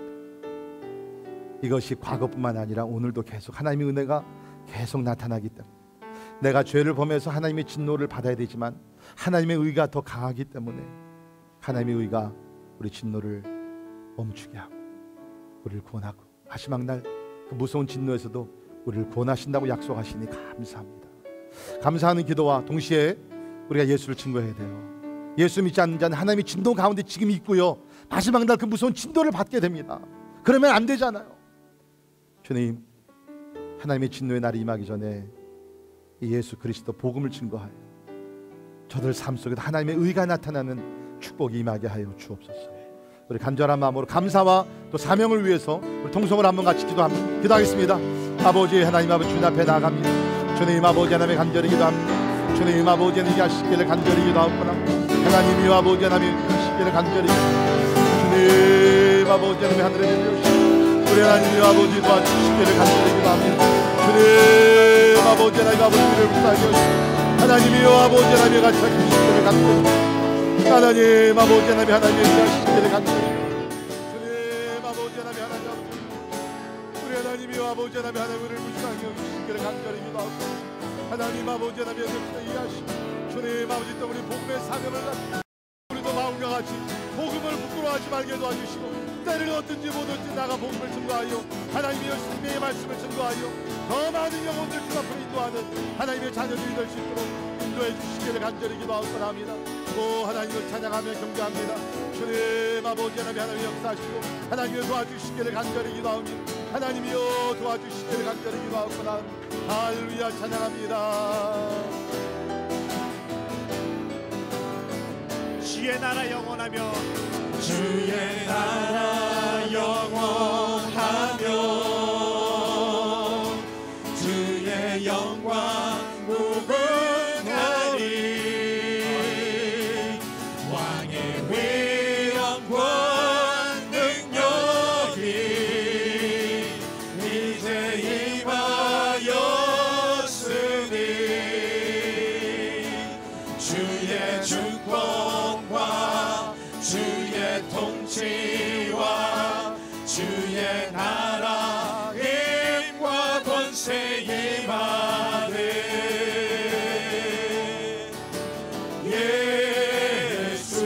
이것이 과거뿐만 아니라 오늘도 계속 하나님의 은혜가 계속 나타나기 때문에 내가 죄를 범해서 하나님의 진노를 받아야 되지만 하나님의 의가 더 강하기 때문에 하나님의 의가 우리 진노를 멈추게 하고 우리를 구원하고 마지막 날 그 무서운 진노에서도 우리를 구원하신다고 약속하시니 감사합니다. 감사하는 기도와 동시에 우리가 예수를 증거해야 돼요. 예수 믿지 않는 자는 하나님의 진노 가운데 지금 있고요, 마지막 날 그 무서운 진노를 받게 됩니다. 그러면 안 되잖아요. 주님, 하나님의 진노의 날이 임하기 전에 이 예수 그리스도 복음을 증거하여 저들 삶 속에 하나님의 의가 나타나는 축복이 임하게 하여 주옵소서. 우리 간절한 마음으로 감사와 또 사명을 위해서 우리 통성을 한번 같이 기도하겠습니다. 아버지 하나님 아버지 주님 앞에 나갑니다. 주님 아버지 하나님의 간절히 기도합니다. 주님 아버지 하나님 하시기를 간절히 기도하옵구나. 하나님이 아버지 하나님 하시기를 간절히 주님 아버지 하나님 하늘에 내려오시고 우리 하나님이 아버지 도와주시기를 간절히 기도합니다. 주님 아버지 하나님 아버지를 불쌍히 여시고 하나님이여 아버지 하나님의 같이 하시기를 간절히 하나님 아버지 하나님 하나님의 하시기를 간절히 주님 아버지 하나님 하나님 아버지 우리 하나님이여 아버지 하나님 하나님을 불쌍히 여시기를 간절히 기도하고 하나님 아버지 하나님의 이해하시고 주님 아버지 또 우리 복음의 사명을 갖고 우리도 마음과 같이 복음을 부끄러워하지 말게 도와주시고 때를 얻든지 못든지 나가 복음을 증거하여 하나님의 생명의 말씀을 증거하여 더 많은 영혼들 주 앞으로 인도하는 하나님의 자녀들이 될 수 있도록 인도해 주시기를 간절히 기도하옵소서 합니다. 또 하나님을 찬양하며 경배합니다. 주님 아버지 하나님 하나님 역사하시고 하나님을 도와주시기를 간절히 기도합니다. 하나님이여 도와주시기를 간절히 기도하옵소서. 할렐루야 찬양합니다. 주의 나라 영원하며 주의 나라 영원하며 주의 영광 무궁하리 왕의 위엄과 능력이 이제 임하였으니 주의 주권과 주의 통치와 주의 나라 힘과 권세 임하네 예수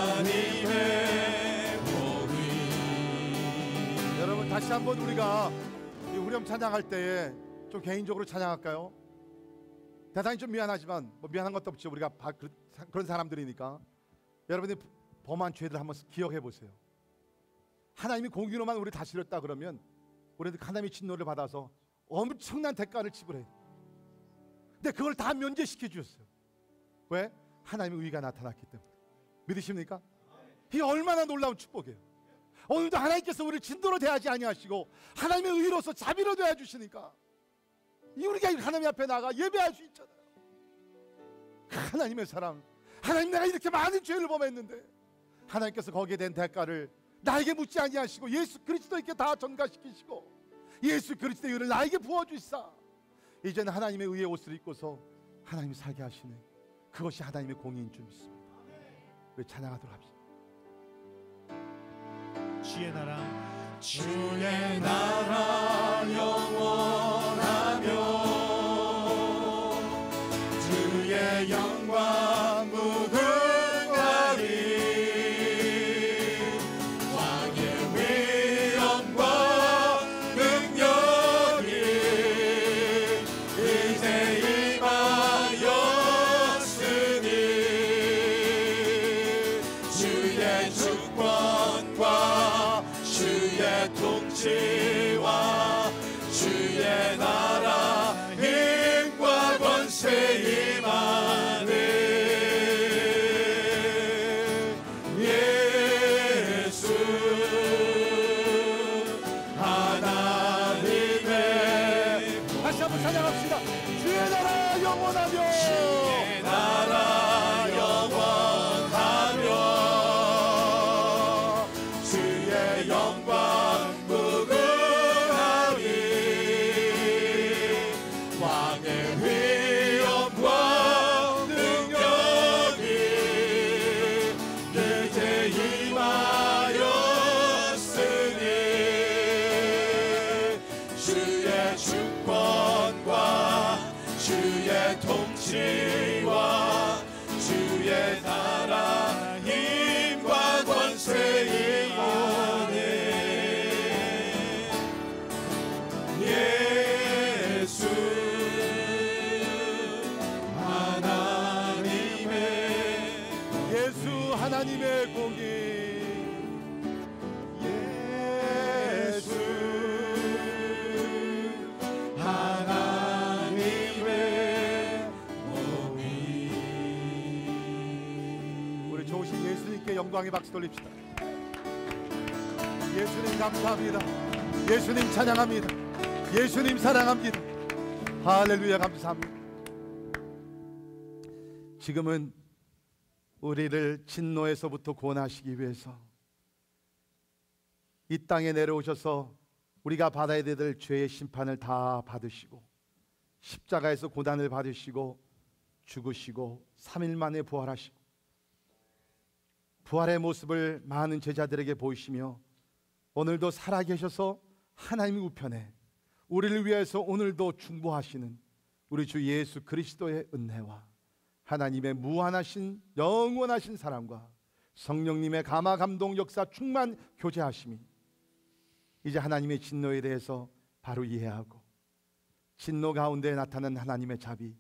하나님의 복이. 여러분 다시 한번 우리가 이 후렴 찬양할 때에 좀 개인적으로 찬양할까요? 대단히 좀 미안하지만 뭐 미안한 것도 없죠. 우리가 그런 사람들이니까 여러분이 범한 죄들 한번 기억해 보세요. 하나님이 공의로만 우리 다스렸다 그러면 우리는 하나님의 진노를 받아서 엄청난 대가를 지불해요. 근데 그걸 다 면제시켜 주셨어요. 왜? 하나님의 의가 나타났기 때문에. 믿으십니까? 이게 얼마나 놀라운 축복이에요. 오늘도 하나님께서 우리를 진노로 대하지 아니하시고 하나님의 의로서 자비로 대해 주시니까 우리가 하나님 앞에 나가 예배할 수 있잖아요. 하나님의 사랑, 하나님 내가 이렇게 많은 죄를 범했는데 하나님께서 거기에 대한 대가를 나에게 묻지 아니하시고 예수 그리스도에게 다 전가시키시고 예수 그리스도의 의를 나에게 부어주시사 이제는 하나님의 의의 옷을 입고서 하나님이 살게 하시네. 그것이 하나님의 공의인 줄 믿습니다. 우리 찬양하도록 합시다. 주의 나라 주의 나라 영원하며 주의 영광 무궁하리 왕의 위엄과 능력이 이제 임하였으니 주의 주권과 주의 통치와 주의 나라 힘과 권세 임하네 찬양합시다. 주의 나라 영원하며 주의 나라 영원하며 주의 영광 무궁하리 왕의 위엄과 능력이 이제 임하였으니 주의 주권과 주의 통치와 주의 나라 힘과 권세 임하네. 예수 하나님의 공의 예수 하나님의 공의. 우리 좋으신 예수님께 영광의 박수 돌립시다. 예수님 감사합니다. 예수님 찬양합니다. 예수님 사랑합니다. 할렐루야 감사합니다. 지금은 우리를 진노에서부터 구원하시기 위해서 이 땅에 내려오셔서 우리가 받아야 될 죄의 심판을 다 받으시고 십자가에서 고난을 받으시고 죽으시고 3일 만에 부활하시고 부활의 모습을 많은 제자들에게 보이시며 오늘도 살아계셔서 하나님 우편에 우리를 위해서 오늘도 중보하시는 우리 주 예수 그리스도의 은혜와 하나님의 무한하신 영원하신 사랑과 성령님의 감화 감동 역사 충만 교제하심이 이제 하나님의 진노에 대해서 바로 이해하고 진노 가운데 나타난 하나님의 자비,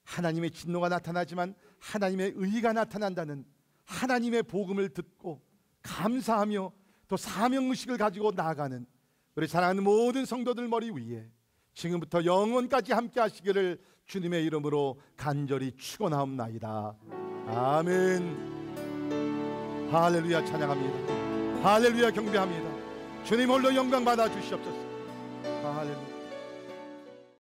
하나님의 진노가 나타나지만 하나님의 의가 나타난다는 하나님의 복음을 듣고 감사하며 또 사명의식을 가지고 나아가는 우리 사랑하는 모든 성도들 머리 위에 지금부터 영원까지 함께 하시기를 주님의 이름으로 간절히 축원하옵나이다. 아멘. 할렐루야 찬양합니다. 할렐루야 경배합니다. 주님 홀로 영광 받아 주시옵소서. 할렐루야.